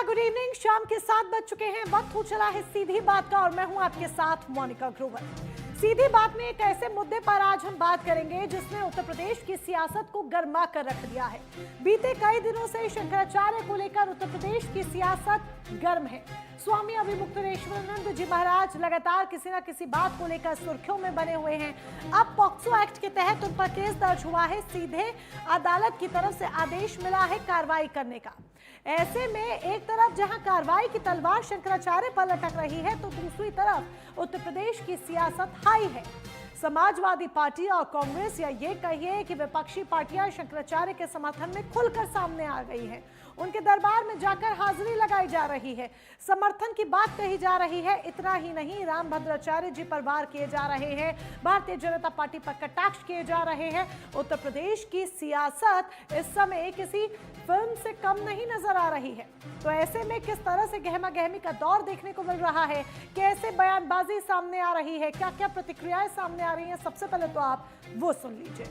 नमस्कार, good evening. शाम के 7 बज चुके हैं। वक्त हो चला है सीधी बात का और मैं हूं आपके साथ मोनिका ग्रोवर। सीधी बात में एक ऐसे मुद्दे पर आज हम बात करेंगे जिसने उत्तर प्रदेश की सियासत को गर्मा कर रख दिया है। बीते कई दिनों से शंकराचार्य को लेकर उत्तर प्रदेश की सियासत गर्म है। स्वामी अभिमुक्तेश्वरानंद जी महाराज लगातार किसी न किसी बात को लेकर सुर्खियों में बने हुए हैं। अब पॉक्सो एक्ट के तहत उन पर केस दर्ज हुआ है। सीधे अदालत की तरफ से आदेश मिला है कार्रवाई करने का। ऐसे में एक तरफ जहां कार्रवाई की तलवार शंकराचार्य पर लटक रही है, तो दूसरी तरफ उत्तर प्रदेश की सियासत हाई है। समाजवादी पार्टी और कांग्रेस, या ये कहिए कि विपक्षी पार्टियां शंकराचार्य के समर्थन में खुलकर सामने आ गई हैं। उनके दरबार में जाकर हाजिरी लगाई जा रही है, समर्थन की बात कही जा रही है। इतना ही नहीं, रामभद्राचार्य जी पर वार किए जा रहे हैं, भारतीय जनता पार्टी पर कटाक्ष किए जा रहे हैं। उत्तर प्रदेश की सियासत इस समय किसी फिल्म से कम नहीं नजर आ रही है। तो ऐसे में किस तरह से गहमा गहमी का दौर देखने को मिल रहा है, कैसे बयानबाजी सामने आ रही है, क्या क्या प्रतिक्रियाएं सामने आ रही हैं, सबसे पहले तो आप वो सुन लीजिए।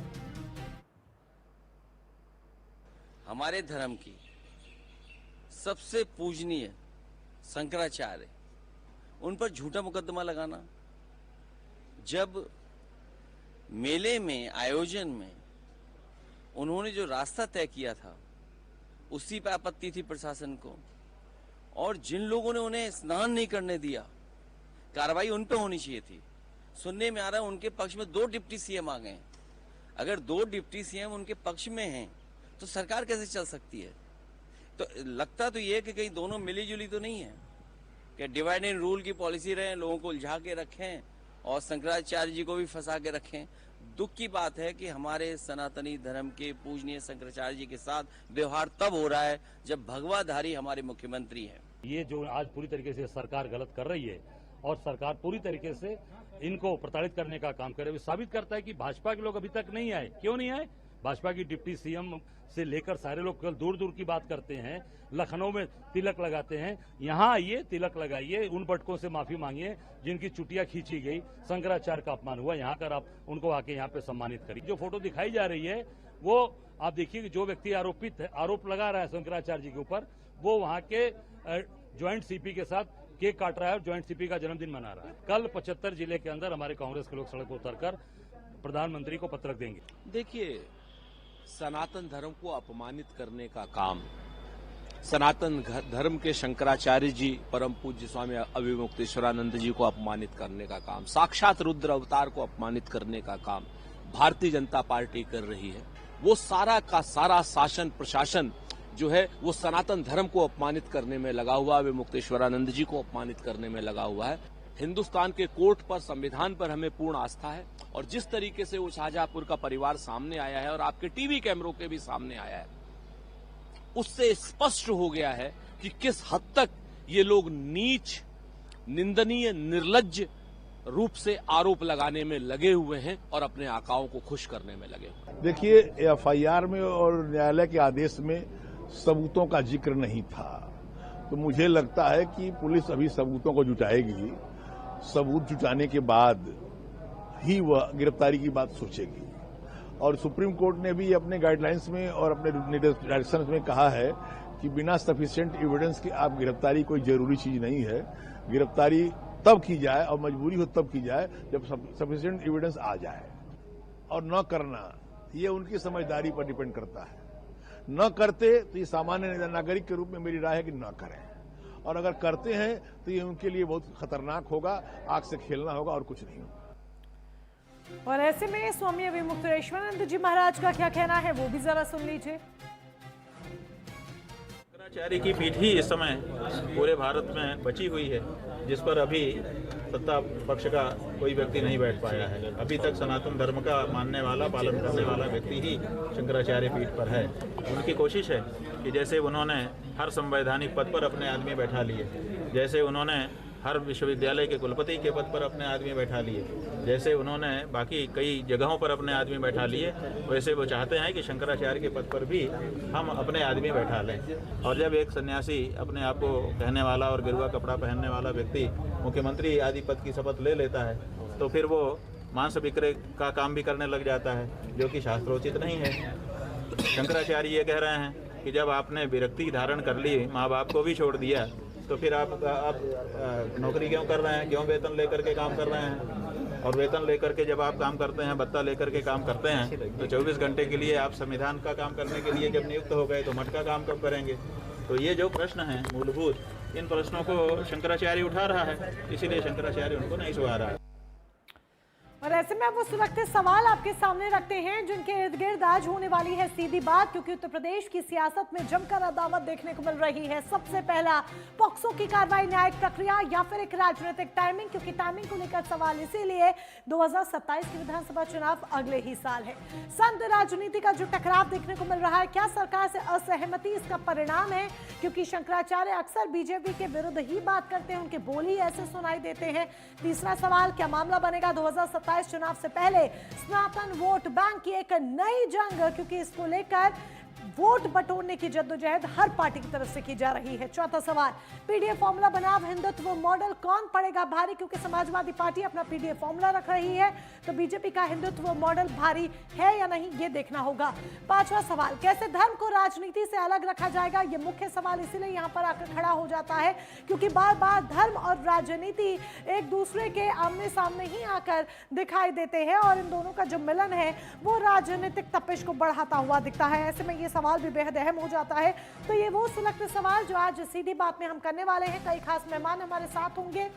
हमारे धर्म की सबसे पूजनीय शंकराचार्य, उन पर झूठा मुकदमा लगाना, जब मेले में आयोजन में उन्होंने जो रास्ता तय किया था उसी पर आपत्ति थी प्रशासन को, और जिन लोगों ने उन्हें स्नान नहीं करने दिया, कार्रवाई उन पर होनी चाहिए थी। सुनने में आ रहा है उनके पक्ष में 2 डिप्टी सीएम आ गए। अगर 2 डिप्टी सीएम उनके पक्ष में हैं तो सरकार कैसे चल सकती है? तो लगता तो ये कि कहीं दोनों मिली जुली तो नहीं है, कि डिवाइड एंड रूल की पॉलिसी रहे, लोगों को उलझा के रखें और शंकराचार्य जी को भी फंसा के रखें। दुख की बात है कि हमारे सनातनी धर्म के पूजनीय शंकराचार्य जी के साथ व्यवहार तब हो रहा है जब भगवाधारी हमारे मुख्यमंत्री हैं। ये जो आज पूरी तरीके से सरकार गलत कर रही है और सरकार पूरी तरीके से इनको प्रताड़ित करने का काम कर रही है, साबित करता है कि भाजपा के लोग अभी तक नहीं आए। क्यों नहीं आए? भाजपा की डिप्टी सीएम से लेकर सारे लोग कल दूर दूर की बात करते हैं, लखनऊ में तिलक लगाते हैं। यहाँ आइए, तिलक लगाइए, उन भटकों से माफी मांगिए जिनकी चुटिया खींची गई, शंकराचार्य का अपमान हुआ। यहाँ कर आप उनको आके यहाँ पे सम्मानित करिए। जो फोटो दिखाई जा रही है वो आप देखिए कि जो व्यक्ति आरोप लगा रहा है शंकराचार्य जी के ऊपर, वो वहाँ के ज्वाइंट सीपी के साथ केक काट रहा है और ज्वाइंट सीपी का जन्मदिन मना रहा है। कल 75 जिले के अंदर हमारे कांग्रेस के लोग सड़क पर उतरकर प्रधानमंत्री को पत्रक देंगे। देखिए, सनातन धर्म को अपमानित करने का काम, सनातन धर्म के शंकराचार्य जी परम पूज्य स्वामी अभिमुक्तेश्वरानंद जी को अपमानित करने का काम, साक्षात रुद्र अवतार को अपमानित करने का काम भारतीय जनता पार्टी कर रही है। वो सारा का सारा शासन प्रशासन जो है वो सनातन धर्म को अपमानित करने में लगा हुआ, अभिमुक्तेश्वरानंद जी को अपमानित करने में लगा हुआ है। हिंदुस्तान के कोर्ट पर, संविधान पर हमें पूर्ण आस्था है, और जिस तरीके से वो शाहजहांपुर का परिवार सामने आया है और आपके टीवी कैमरों के भी सामने आया है, उससे स्पष्ट हो गया है कि किस हद तक ये लोग नीच, निंदनीय, निर्लज्ज रूप से आरोप लगाने में लगे हुए हैं और अपने आकाओं को खुश करने में लगे हुए हैं। देखिए, एफआईआर में और न्यायालय के आदेश में सबूतों का जिक्र नहीं था, तो मुझे लगता है कि पुलिस अभी सबूतों को जुटाएगी। सबूत जुटाने के बाद ही वह गिरफ्तारी की बात सोचेगी। और सुप्रीम कोर्ट ने भी अपने गाइडलाइंस में और अपने डायरेक्शन में कहा है कि बिना सफिशिएंट एविडेंस के आप गिरफ्तारी कोई जरूरी चीज नहीं है। गिरफ्तारी तब की जाए और मजबूरी हो तब की जाए जब सफिशिएंट एविडेंस आ जाए। और न करना, ये उनकी समझदारी पर डिपेंड करता है। न करते तो ये सामान्य नागरिक के रूप में मेरी राय है कि न करें, और अगर करते हैं तो ये उनके लिए बहुत खतरनाक होगा, आग से खेलना होगा और कुछ नहीं होगा। और ऐसे में स्वामी अभिमुक्तेश्वरानंद जी महाराज का क्या कहना है, वो भी जरा सुन लीजिए। शंकराचार्य की पीठ ही इस समय पूरे भारत में बची हुई है, जिस पर अभी सत्ता पक्ष का कोई व्यक्ति नहीं बैठ पाया है। अभी तक सनातन धर्म का मानने वाला, पालन करने वाला व्यक्ति ही शंकराचार्य पीठ पर है। उनकी कोशिश है कि जैसे उन्होंने हर संवैधानिक पद पर अपने आदमी बैठा लिए, जैसे उन्होंने हर विश्वविद्यालय के कुलपति के पद पर अपने आदमी बैठा लिए, जैसे उन्होंने बाकी कई जगहों पर अपने आदमी बैठा लिए, वैसे वो चाहते हैं कि शंकराचार्य के पद पर भी हम अपने आदमी बैठा लें। और जब एक सन्यासी, अपने आप को कहने वाला और गेरुआ कपड़ा पहनने वाला व्यक्ति मुख्यमंत्री आदि पद की शपथ ले लेता है, तो फिर वो मांस विक्रय का काम भी करने लग जाता है, जो कि शास्त्रोचित नहीं है। शंकराचार्य ये कह रहे हैं कि जब आपने विरक्ति धारण कर ली, माँ बाप को भी छोड़ दिया, तो फिर आप नौकरी क्यों कर रहे हैं, क्यों वेतन लेकर के काम कर रहे हैं? और वेतन लेकर के जब आप काम करते हैं, भत्ता लेकर के काम करते हैं, तो 24 घंटे के लिए आप संविधान का काम करने के लिए जब नियुक्त हो गए तो मठ का काम कब करेंगे? तो ये जो प्रश्न हैं मूलभूत, इन प्रश्नों को शंकराचार्य उठा रहा है, इसीलिए शंकराचार्य उनको नहीं सुहा रहा है। और ऐसे में अब वो सुलगते सवाल आपके सामने रखते हैं जिनके इर्द गिर्द आज होने वाली है सीधी बात, क्योंकि उत्तर प्रदेश की सियासत में जमकर अदावत देखने को मिल रही है। सबसे पहला, पॉक्सो की कार्रवाई न्यायिक प्रक्रिया या फिर एक राजनीतिक टाइमिंग, क्योंकि टाइमिंग को लेकर सवाल इसीलिए 2027 के विधानसभा चुनाव अगले ही साल है। संघ राजनीति का जो टकराव देखने को मिल रहा है, क्या सरकार से असहमति इसका परिणाम है? क्योंकि शंकराचार्य अक्सर बीजेपी के विरुद्ध ही बात करते हैं, उनके बोल ही ऐसे सुनाई देते हैं। तीसरा सवाल, क्या मामला बनेगा 2027 चुनाव से पहले सनातन वोट बैंक की एक नई जंग, क्योंकि इसको लेकर वोट बटोरने की जद्दोजहद हर पार्टी की तरफ से की जा रही है। चौथा सवाल, पीडीएफ फॉर्मूला बनाम हिंदुत्व मॉडल कौन पड़ेगा भारी, क्योंकि समाजवादी पार्टी अपना पीडीएफ फॉर्मूला रख रही है, तो बीजेपी का हिंदुत्व मॉडल भारी है या नहीं, ये देखना होगा। पांचवा सवाल, कैसे धर्म को राजनीति से अलग रखा जाएगा, ये मुख्य सवाल इसीलिए यहाँ पर आकर खड़ा हो जाता है क्योंकि बार बार धर्म और राजनीति एक दूसरे के आमने सामने ही आकर दिखाई देते हैं और इन दोनों का जो मिलन है वो राजनीतिक तपिश को बढ़ाता हुआ दिखता है। ऐसे में ये सवाल भी बेहद अहम हो जाता है। तो ये वो सुलगते सवाल जो आज सीधी बात में हम करने वाले हैं। कई खास मेहमान हमारे साथ होंगे,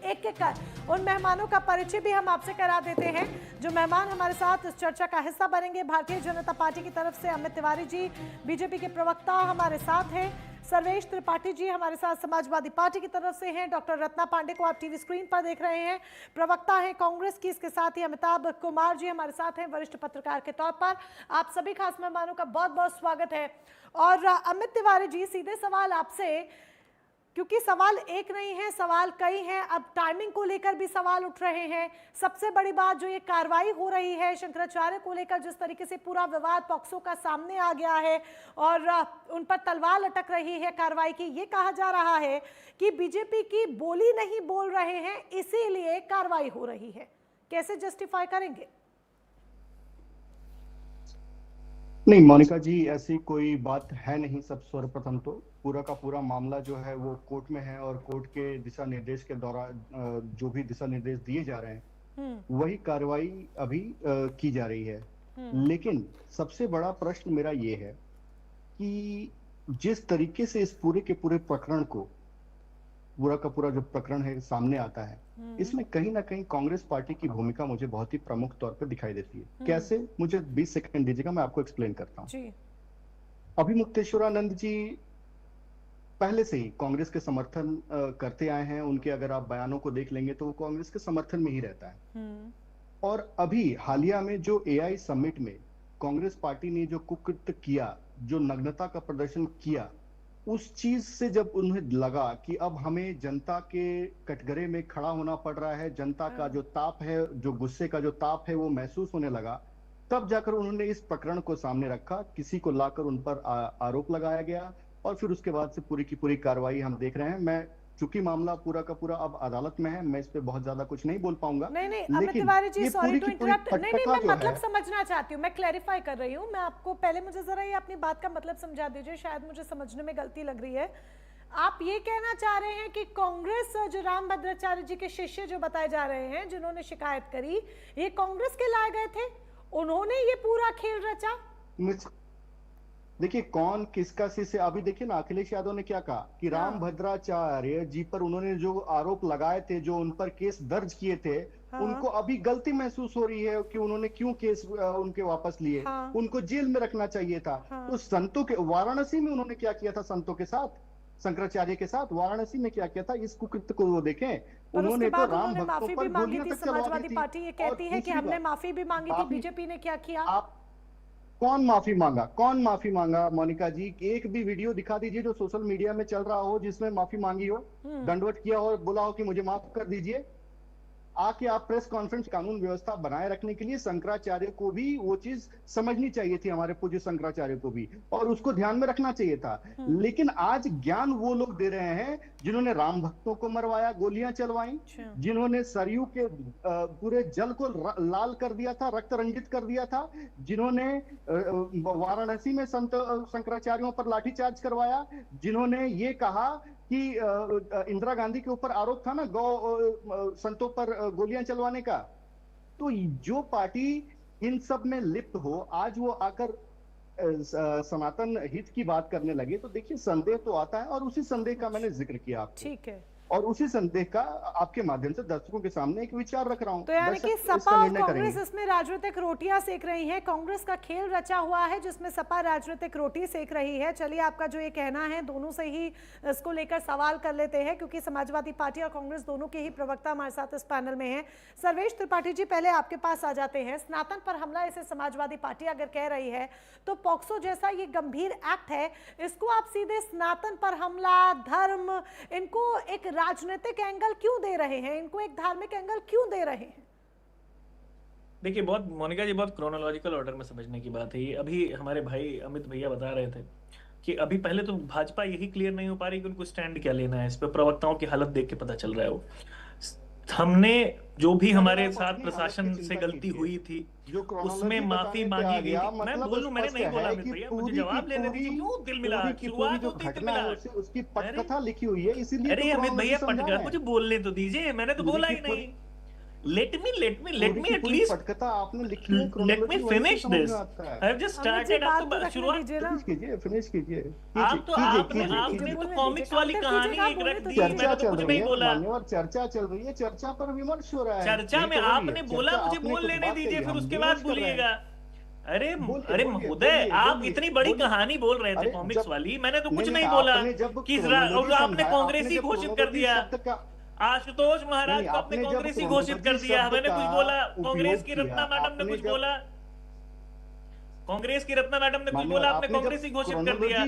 एक एक कर उन मेहमानों का परिचय भी हम आपसे करा देते हैं। जो मेहमान हमारे साथ इस चर्चा का हिस्सा बनेंगे, भारतीय जनता पार्टी की तरफ से अमित तिवारी जी, बीजेपी के प्रवक्ता हमारे साथ हैं। सर्वेश त्रिपाठी जी हमारे साथ समाजवादी पार्टी की तरफ से हैं। डॉक्टर रत्ना पांडे को आप टीवी स्क्रीन पर देख रहे हैं, प्रवक्ता हैं कांग्रेस की। इसके साथ ही अमिताभ कुमार जी हमारे साथ हैं, वरिष्ठ पत्रकार के तौर पर। आप सभी खास मेहमानों का बहुत बहुत स्वागत है। और अमित तिवारी जी, सीधे सवाल आपसे, क्योंकि सवाल एक नहीं है, सवाल कई हैं। अब टाइमिंग को लेकर भी सवाल उठ रहे हैं। सबसे बड़ी बात जो ये कार्रवाई हो रही है शंकराचार्य को लेकर, जिस तरीके से पूरा विवाद पॉक्सो का सामने आ गया है और उन पर तलवार लटक रही है कार्रवाई की, ये कहा जा रहा है कि बीजेपी की बोली नहीं बोल रहे हैं इसीलिए कार्रवाई हो रही है। कैसे जस्टिफाई करेंगे? नहीं मोनिका जी, ऐसी कोई बात है नहीं। सब सर्वप्रथम तो पूरा का पूरा मामला जो है वो कोर्ट में है और कोर्ट के दिशा निर्देश के दौरान जो भी दिशा निर्देश दिए जा रहे हैं वही कार्रवाई अभी की जा रही है। लेकिन सबसे बड़ा प्रश्न मेरा ये है कि जिस तरीके से इस पूरे के पूरे प्रकरण को, पूरा का पूरा जो प्रकरण है सामने आता है, इसमें कहीं ना कहीं कांग्रेस पार्टी की भूमिका मुझे बहुत ही प्रमुख तौर पर दिखाई देती है। कैसे? मुझे 20 सेकंड दीजिएगा, मैं आपको एक्सप्लेन करता हूँ। अभी मुक्तेश्वरानंद जी पहले से ही कांग्रेस के समर्थन करते आए हैं। उनके अगर आप बयानों को देख लेंगे तो वो कांग्रेस के समर्थन में ही रहता है। और अभी हालिया में जो एआई समिट में कांग्रेस पार्टी ने जो कुकृत्य किया, जो नग्नता का प्रदर्शन किया, उस चीज से जब उन्हें लगा कि अब हमें जनता के कटघरे में खड़ा होना पड़ रहा है, जनता का जो ताप है, जो गुस्से का जो ताप है वो महसूस होने लगा, तब जाकर उन्होंने इस प्रकरण को सामने रखा। किसी को लाकर उन पर आरोप लगाया गया और फिर उसके बाद से पूरी की पूरी कार्रवाई हम देख रहे हैं। मैं चूंकि मामला पूरा का पूरा अब अदालत में है, मैं इस पे बहुत ज्यादा कुछ नहीं बोल पाऊंगा। नहीं Amit Tiwari ji, sorry to interrupt. नहीं मैं मतलब समझना चाहती हूँ, मैं क्लैरिफाई कर रही हूँ। मैं आपको पहले, मुझे जरा ये अपनी बात का मतलब समझा दीजिए, शायद मुझे समझने में गलती लग रही है। आप ये कहना चाह रहे हैं कि कांग्रेस, जो रामभद्राचार्य जी के शिष्य जो बताए जा रहे हैं, जिन्होंने शिकायत करी, ये कांग्रेस के लाए गए थे, उन्होंने ये पूरा खेल रचा? देखिए कौन किसका शिष्य, अभी देखिए ना अखिलेश यादव ने क्या कहा कि रामभद्राचार्य जी पर उन्होंने जो आरोप लगाए थे, जो उन पर केस दर्ज किए थे, उनको अभी गलती महसूस हो रही है कि उन्होंने क्यों केस उनके वापस लिए। उनको जेल में रखना चाहिए था। तो संतों के, वाराणसी में उन्होंने क्या किया था संतों के साथ, शंकराचार्य के साथ वाराणसी में क्या किया था, इस कुकृत्य को वो देखें। उन्होंने तो राम भक्तों पर मांगी थी। समाजवादी पार्टी ये कहती है कि हमने माफी भी मांगी थी, बीजेपी ने क्या किया? कौन माफी मांगा? कौन माफी मांगा मोनिका जी? एक भी वीडियो दिखा दीजिए जो सोशल मीडिया में चल रहा हो जिसमें माफी मांगी हो, दंडवत किया हो, बोला हो कि मुझे माफ कर दीजिए। आके आप प्रेस कॉन्फ्रेंस, कानून व्यवस्था बनाए रखने के लिए शंकराचार्य को भी वो चीज समझनी चाहिए थी, हमारे पूज्य शंकराचार्य को भी, और उसको ध्यान में रखना चाहिए था। लेकिन आज ज्ञान वो लोग दे रहे हैं जिन्होंने राम भक्तों को मरवाया, गोलियां चलवाई, जिन्होंने सरयू के पूरे जल को लाल कर दिया था, रक्त रंजित कर दिया था, जिन्होंने वाराणसी में संत शंकराचार्यों पर लाठीचार्ज करवाया, जिन्होंने ये कहा कि इंदिरा गांधी के ऊपर आरोप था ना गौ संतों पर गोलियां चलवाने का। तो जो पार्टी इन सब में लिप्त हो, आज वो आकर सनातन हित की बात करने लगे, तो देखिए संदेह तो आता है, और उसी संदेह का मैंने जिक्र किया आपको। ठीक है, और उसी संदेह का आपके माध्यम से दर्शकों के सामने एक विचार रख रहा हूं। तो यानी कि दर्शक सपा और निर्णय कांग्रेस करेंगे। इसमें राजनीतिक रोटियां सेक रही है, कांग्रेस का खेल रचा हुआ है जिसमें सपा राजनीतिक रोटी सेक रही है। चलिए, आपका जो ये कहना है दोनों से ही इसको लेकर सवाल कर लेते हैं, क्योंकि समाजवादी पार्टी और कांग्रेस दोनों के ही प्रवक्ता हमारे साथ इस पैनल में हैं। सर्वेश त्रिपाठी जी, पहले आपके पास आ जाते हैं। स्नातन पर हमला इसे समाजवादी पार्टी अगर कह रही है तो पॉक्सो जैसा ये गंभीर एक्ट है, इसको आप सीधे स्नातन पर हमला, धर्म, इनको एक राजनीतिक एंगल क्यों दे रहे हैं, इनको एक धार्मिक एंगल क्यों दे रहे हैं? देखिए, बहुत मोनिका जी, बहुत क्रोनोलॉजिकल ऑर्डर में समझने की बात है ये। अभी हमारे भाई अमित भैया बता रहे थे कि अभी पहले तो भाजपा यही क्लियर नहीं हो पा रही कि उनको स्टैंड क्या लेना है। इस पे प्रवक्ताओं की हालत देख के पता चल रहा है। वो हमने जो भी हमारे साथ प्रशासन से गलती हुई थी उसमें माफी मांगी गई थी। मैं बोलूं, मैंने नहीं बोला अमित भैया, मुझे जवाब लेने दीजिए। क्यों दिल मिला, शुरुआत होती दिल मिला, उसकी पटकथा लिखी हुई है, इसीलिए अरे अमित भैया पटकथा मुझे बोलने तो दीजिए, मैंने तो बोला ही नहीं। let me at least पटकथा आपने लिखी है, let me finish this. I have just started. आप तो शुरुआत फिनिश कीजिए। आपने तो कॉमिक्स वाली कहानी एक रख दी, मैंने तो कुछ नहीं बोला। और चर्चा चल रही है, चर्चा पर विमर्श हो रहा है। चर्चा में आपने बोला मुझे बोल लेने दीजिए, फिर उसके बाद बोलिएगा। अरे महोदय, आप इतनी बड़ी कहानी बोल रहे थे कॉमिक्स वाली, मैंने तो कुछ नहीं बोला कि आपने कांग्रेसी घोषित कर दिया, आशुतोष महाराज को आपने कांग्रेसी घोषित कर दिया। मैंने कुछ बोला? कांग्रेस की रत्ना मैडम ने कुछ बोला? कांग्रेस की रत्ना मैडम ने कुछ बोला? आपने कांग्रेसी घोषित कर दिया,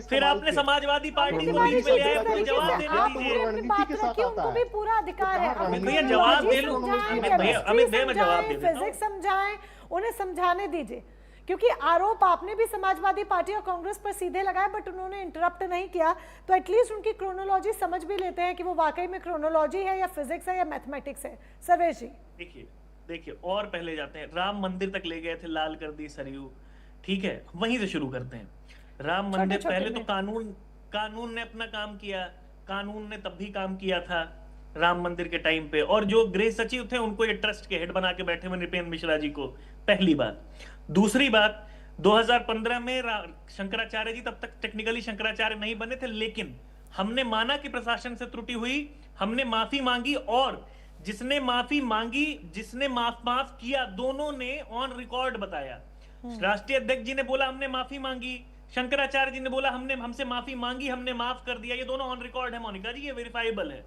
फिर आपने समाजवादी पार्टी को बीच में ले आए। मुझे जवाब देने दीजिए। उनको भी पूरा अधिकार है। अमित भैया जवाब दे लो। अमित भैया मैं जवाब दे देता हूं। फिजिक्स समझाएं, उन्हें समझाने दीजिए, क्योंकि आरोप आपने भी समाजवादी पार्टी और कांग्रेस पर सीधे लगाए, बट उन्होंने इंटरप्ट नहीं किया। तो एटलीस्ट उनकी क्रोनोलॉजी समझ भी लेते हैं कि वो वाकई में क्रोनोलॉजी है या फिजिक्स है या मैथमेटिक्स है। सर्वेश जी देखिए और पहले जाते हैं, राम मंदिर तक ले गए थे, लाल कर दी सरयू, ठीक है, वहीं से शुरू करते हैं। राम मंदिर पहले तो कानून ने अपना काम किया, कानून ने तब भी काम किया था राम मंदिर के टाइम पे, और जो गृह सचिव थे उनको ये ट्रस्ट के हेड बना के बैठे हुए नृपेंद्र मिश्रा जी को, पहली बात। दूसरी बात, 2015 में शंकराचार्य जी तब तक टेक्निकली शंकराचार्य नहीं बने थे, लेकिन हमने माना कि प्रशासन से त्रुटि हुई, हमने माफी मांगी, और जिसने माफी मांगी, जिसने माफ किया, दोनों ने ऑन रिकॉर्ड बताया। राष्ट्रीय अध्यक्ष जी ने बोला हमने माफी मांगी, शंकराचार्य जी ने बोला हमसे माफी मांगी, हमने माफ कर दिया। ये दोनों ऑन रिकॉर्ड है मोनिका जी, ये वेरीफाइबल है।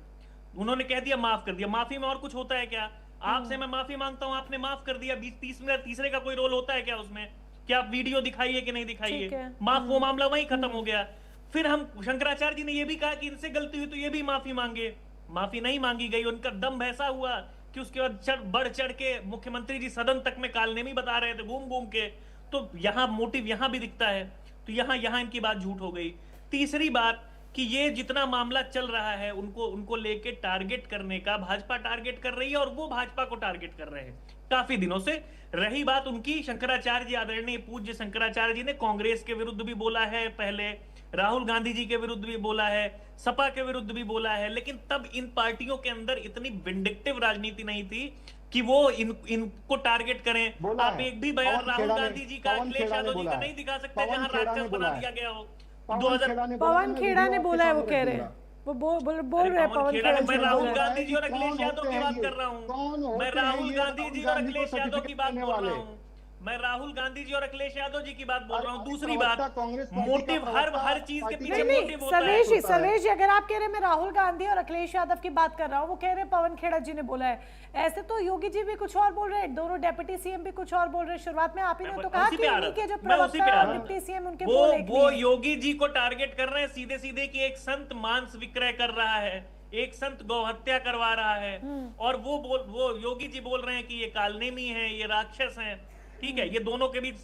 उन्होंने कह दिया माफ कर दिया। माफी में और कुछ होता है क्या? आपसे मैं माफी मांगता हूं, आपने माफ कर दिया, 20-30 मिनट तीसरे का कोई रोल होता है क्या उसमें? क्या आप वीडियो दिखाइए कि नहीं दिखाइए, माफ, वो मामला वहीं खत्म हो गया। फिर हम शंकराचार्य जी ने ये भी कहा कि इनसे गलती हुई तो ये भी माफी मांगे, माफी नहीं मांगी गई। उनका दम ऐसा हुआ कि उसके बाद बढ़ चढ़ के मुख्यमंत्री जी सदन तक में कालनेमी बता रहे थे घूम घूम के। तो यहाँ मोटिव यहाँ भी दिखता है, तो यहाँ इनकी बात झूठ हो गई। तीसरी बात कि ये जितना मामला चल रहा है उनको लेके टारगेट करने का भाजपा टारगेट कर रही है, और वो भाजपा को टारगेट कर रहे हैं काफी दिनों से। रही बात उनकी, शंकराचार्य जी, आदरणीय पूज्य शंकराचार्य जी ने कांग्रेस के विरुद्ध भी बोला है, पहले राहुल गांधी जी के विरुद्ध भी बोला है, सपा के विरुद्ध भी बोला है, लेकिन तब इन पार्टियों के अंदर इतनी विंडिक्टिव राजनीति नहीं थी कि वो इनको टारगेट करें। आप एक भी बयान राहुल गांधी जी का, अखिलेश यादव जी का नहीं दिखा सकते जहां राक्षस बना दिया गया हो। पवन खेड़ा ने बोला है, वो कह रहे हैं, वो बोल रहे हैं पवन खेड़ा। मैं राहुल गांधी जी और अखिलेश यादव की बात कर रहा हूँ, मैं राहुल गांधी जी और अखिलेश यादव की बात बोल रहा हूँ, मैं राहुल गांधी जी और अखिलेश यादव जी की बात बोल रहा हूँ। दूसरी बात, मोटिव, हर चीज के पीछे मोटिव होता है। सर्वेश जी, अगर आप कह रहे हैं मैं राहुल गांधी और अखिलेश यादव की बात कर रहा हूँ, वो कह रहे हैं पवन खेड़ा जी ने बोला है। ऐसे तो योगी जी भी कुछ और बोल रहे हैं, दोनों डेप्यूटी सीएम भी कुछ और बोल रहे हैं। शुरुआत में आप ही ने तो कहा कि इनके जो प्रवक्ता डिप्टी सीएम उनके वो योगी जी को टारगेट कर रहे हैं सीधे सीधे कि एक संत मांस विक्रय कर रहा है, एक संत गौहत्या करवा रहा है, और वो योगी जी बोल रहे हैं कि ये कालनेमी है, ये राक्षस हैं। ठीक है, ये दोनों के बीच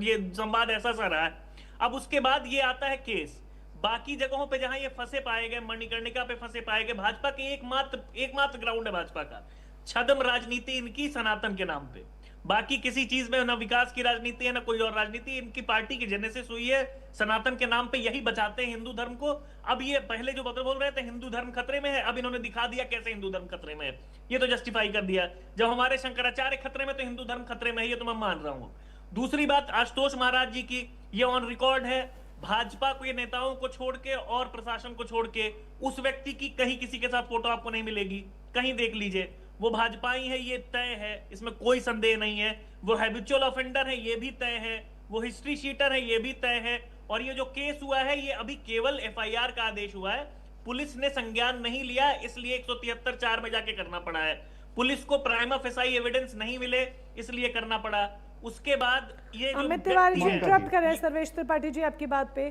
ये संवाद ऐसा सा रहा है। अब उसके बाद ये आता है केस। बाकी जगहों पे जहां ये फंसे पाए गए, मणिकर्णिका पे फंसे पाए गए, भाजपा के एकमात्र ग्राउंड है भाजपा का, छद्म राजनीति इनकी सनातन के नाम पे। बाकी किसी चीज में ना विकास की राजनीति है ना कोई और राजनीति। इनकी पार्टी की जेनेसिस हुई है सनातन के नाम पे, यही बचाते हैं हिंदू धर्म को। अब ये पहले जो बोल रहे थे हिंदू धर्म खतरे में है, अब इन्होंने दिखा दिया कैसे हिंदू धर्म खतरे में है। ये तो जस्टिफाई कर दिया, जब हमारे शंकराचार्य खतरे में तो हिंदू धर्म खतरे में है, ये तो मैं मान रहा हूं। दूसरी बात आशुतोष महाराज जी की, ये ऑन रिकॉर्ड है, भाजपा के नेताओं को छोड़ के और प्रशासन को छोड़ के उस व्यक्ति की कहीं किसी के साथ फोटो आपको नहीं मिलेगी, कहीं देख लीजिए। वो भाजपाई है, ये तय है, इसमें कोई संदेह नहीं है। वो हैबिचुअल ऑफेंडर है, ये भी तय है। वो हिस्ट्री शीटर है, ये भी तय है। और ये जो केस हुआ है, ये अभी केवल एफआईआर का आदेश हुआ है, पुलिस ने संज्ञान नहीं लिया, इसलिए 173(4) में जाके करना पड़ा है। पुलिस को प्राइमा फेसाई एविडेंस नहीं मिले, इसलिए करना पड़ा। उसके बाद ये अमित तिवारी जी इंटरप्ट कर रहे हैं सर्वेश त्रिपाठी जी आपकी बात पे।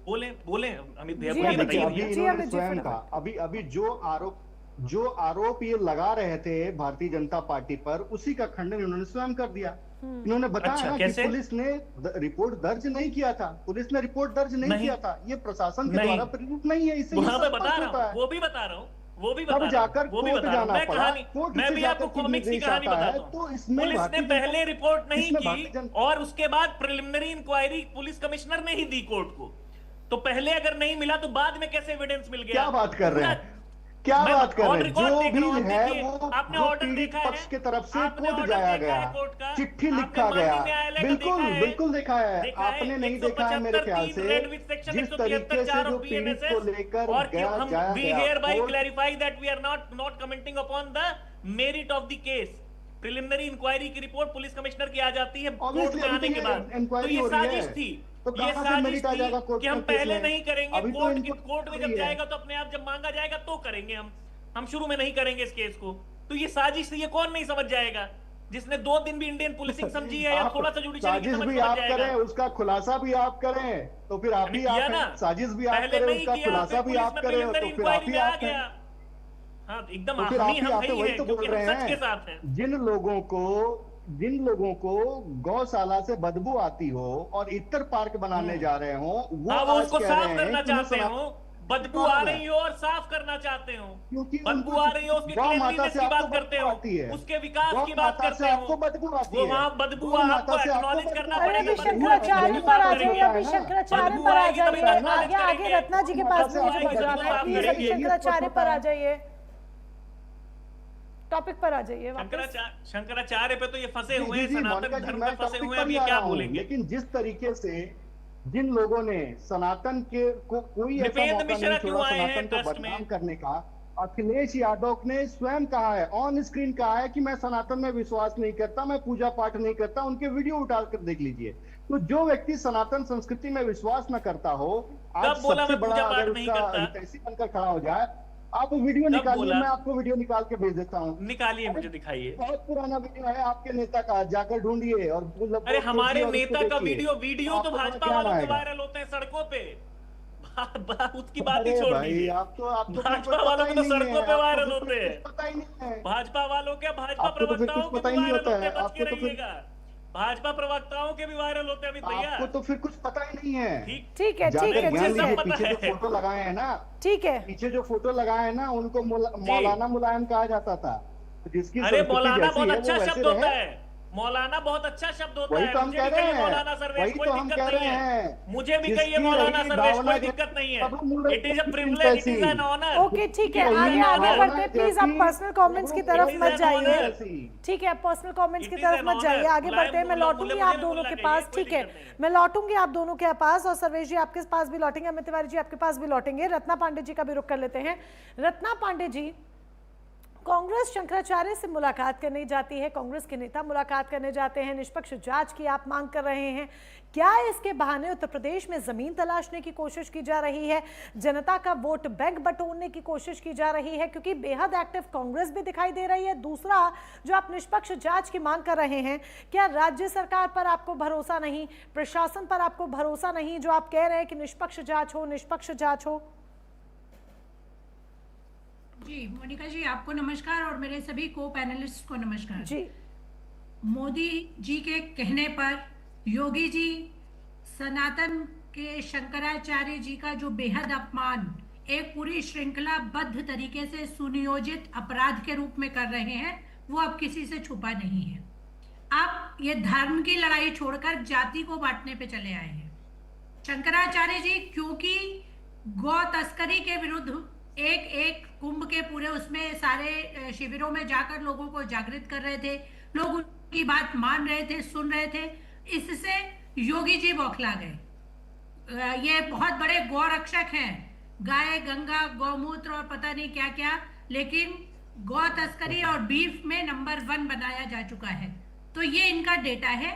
बोले अमित भैया, जी, अमित जी, इन्होंने स्वयं कहा, अभी जो आरोप ये लगा रहे थे भारतीय जनता पार्टी पर, उसी का खंडन इन्होंने स्वयं कर दिया। इन्होंने बताया कि पुलिस ने रिपोर्ट दर्ज नहीं किया था, पुलिस ने रिपोर्ट दर्ज नहीं किया था, ये प्रशासन के द्वारा प्रेरित नहीं है, इसलिए वहां पे बता रहा हूं, वो भी बता रहा हूं, तब जाकर कोर्ट जाना पड़ा। मैं भी आपको कॉमिक्स की कहानी बताता हूं। तो इसमें पुलिस ने पहले रिपोर्ट नहीं की और उसके बाद प्रिलिमिनरी इंक्वायरी पुलिस कमिश्नर ने ही दी कोर्ट को। तो पहले अगर नहीं मिला तो बाद में कैसे एविडेंस मिल गया? क्या बात कर रहे हैं, क्या बात कर रहे हैं? जो भी है वो आपने ऑर्डर पीड़ित देखा है, पक्ष की तरफ से आपने कोर्ट ऑर्डर जाया देखा है गया, कोर्ट का, चिट्ठी आपने लिखा माननीय गया, न्यायालय का बिल्कुल देखा है, बिल्कुल देखा है। देखा है, आपने नहीं देखा है मेरे ख्याल से, जिस तरीके से जो पीड़ित को लेकर और जाया गया, we hereby clarify that we are not commenting upon the merit of the case। Preliminary inquiry की रिपोर्ट पुलिस कमिश्नर की आ जाती है कोर्ट में आने के बाद। तो ये साजिश थी, ये साजिश थी कि हम पहले नहीं करेंगे, कोर्ट में जब जाएगा तो अपने आप जब मांगा जाएगा तो करेंगे हम शुरू में नहीं करेंगे इस केस को। तो ये साजिश थी, ये कौन नहीं समझ जाएगा जिसने 2 दिन भी इंडियन पुलिसिंग समझी है या थोड़ा सा जुडिशरी की समझ आप करें, उसका खुलासा भी आप करें, तो फिर आप भी आप साजिश भी आप करें, उसका खुलासा भी आप करें, तो फिर आप ही आप हैं। हाँ, एकदम तो फिर आप ही वही तो बोल रहे सच के साथ हैं। हैं। जिन लोगों को गौशाला से बदबू आती हो और इत्र पार्क बनाने जा रहे हो, वो उसको साफ करना चाहते हो, बदबू आ रही हो और साफ करना चाहते हो, बदबू आ रही हो उसकी क्लीनलीनेस की बात करते हो, उसके विकास की बात करते हो, आपको बदबू आती वो है, वहाँ बदबू आपको एक्नॉलेज करना पड़ेगा। अभी शंकराचार्य पर आ जाइए, अभी शंकराचार्य पर आ जाइए, आगे रत्ना जी के पास भी मुझे गुजराना है, प्लीज अभी शंकराचार्य पर आ जाइए, टॉपिक पर आ जाइए। शंकराचार्य पे तो ये फंसे हुए हैं, सनातन धर्म पे फंसे हुए हैं, अभी क्या बोलेंगे? लेकिन जिस तरीके से जिन लोगों ने सनातन के को कोई ऐसा मौका नहीं छोड़ा सनातन को बदनाम करने का, अखिलेश यादव ने स्वयं कहा है, ऑन स्क्रीन कहा है कि मैं सनातन में विश्वास नहीं करता, मैं पूजा पाठ नहीं करता। उनके वीडियो उठाकर देख लीजिए। तो जो व्यक्ति सनातन संस्कृति में विश्वास न करता हो, आज सबसे बड़ा अगर उसका हितैषी बनकर खड़ा हो जाए, आप वीडियो निकालिए, मैं आपको वीडियो निकाल के भेज देता हूँ। निकालिए, मुझे दिखाइए। बहुत पुराना वीडियो है आपके नेता का, जाकर ढूंढिए। और अरे हमारे नेता का वीडियो तो भाजपा वालों के वायरल होते हैं सड़कों पे, उसकी बात ही छोड़ दीजिए। भाजपा वालों के तो सड़कों पे वायरल होते हैं, भाजपा वालों के, भाजपा प्रवक्ताओं के भी वायरल होते हैं, बच के रहिएगा। भाजपा प्रवक्ताओं के भी वायरल होते हैं अमित भैया। आपको तो फिर कुछ पता ही नहीं है। ठीक है, पीछे जो फोटो लगाए हैं ना, ठीक है, पीछे जो फोटो लगाए हैं ना, उनको मौलाना मुलायम कहा जाता था। जिसकी अरे मौलाना बहुत अच्छा शब्द होता है, मौलाना बहुत अच्छा शब्द होता है। मुझे भी कहिए मौलाना सर्वेश, कोई दिक्कत नहीं है। मुझे भी कहिए मौलाना सर्वेश, कोई दिक्कत नहीं है। It is a privilege, it is an honour. Okay, ठीक है, आगे बढ़ते हैं। प्लीज आप पर्सनल कमेंट्स की तरफ मत जाइए, ठीक है, आप पर्सनल कमेंट्स की तरफ मत जाइए। आगे बढ़ते हैं, मैं लौटूंगी आप दोनों के पास, ठीक है, मैं लौटूंगी आप दोनों के पास, और सर्वेश जी आपके पास भी लौटेंगे, अमित तिवारी जी आपके पास भी लौटेंगे। रत्ना पांडे जी का भी रुख कर लेते हैं। रत्ना पांडे जी, कांग्रेस शंकराचार्य से मुलाकात करने जाती है, कांग्रेस के नेता मुलाकात करने जाते हैं, निष्पक्ष जांच की आप मांग कर रहे हैं। क्या इसके बहाने उत्तर प्रदेश में जमीन तलाशने की कोशिश की जा रही है, जनता का वोट बैंक बटोरने की कोशिश की जा रही है? क्योंकि बेहद एक्टिव कांग्रेस भी दिखाई दे रही है। दूसरा, जो आप निष्पक्ष जांच की मांग कर रहे हैं, क्या राज्य सरकार पर आपको भरोसा नहीं, प्रशासन पर आपको भरोसा नहीं, जो आप कह रहे हैं कि निष्पक्ष जांच हो, निष्पक्ष जांच हो? जी मोनिका जी, आपको नमस्कार और मेरे सभी को पैनलिस्ट को नमस्कार जी। मोदी जी के कहने पर योगी जी सनातन के शंकराचार्य जी का जो बेहद अपमान एक पूरी श्रृंखलाबद्ध तरीके से सुनियोजित अपराध के रूप में कर रहे हैं, वो अब किसी से छुपा नहीं है। अब ये धर्म की लड़ाई छोड़कर जाति को बांटने पे चले आए हैं। शंकराचार्य जी क्योंकि गौ तस्करी के विरुद्ध एक एक कुंभ के पूरे उसमें सारे शिविरों में जाकर लोगों को जागृत कर रहे थे, लोग उनकी बात मान रहे थे, सुन रहे थे, इससे योगी जी बौखला गए। ये बहुत बड़े गौ रक्षक हैं, गाय गंगा गौमूत्र और पता नहीं क्या क्या, लेकिन गौ तस्करी और बीफ में नंबर 1 बनाया जा चुका है। तो ये इनका डेटा है।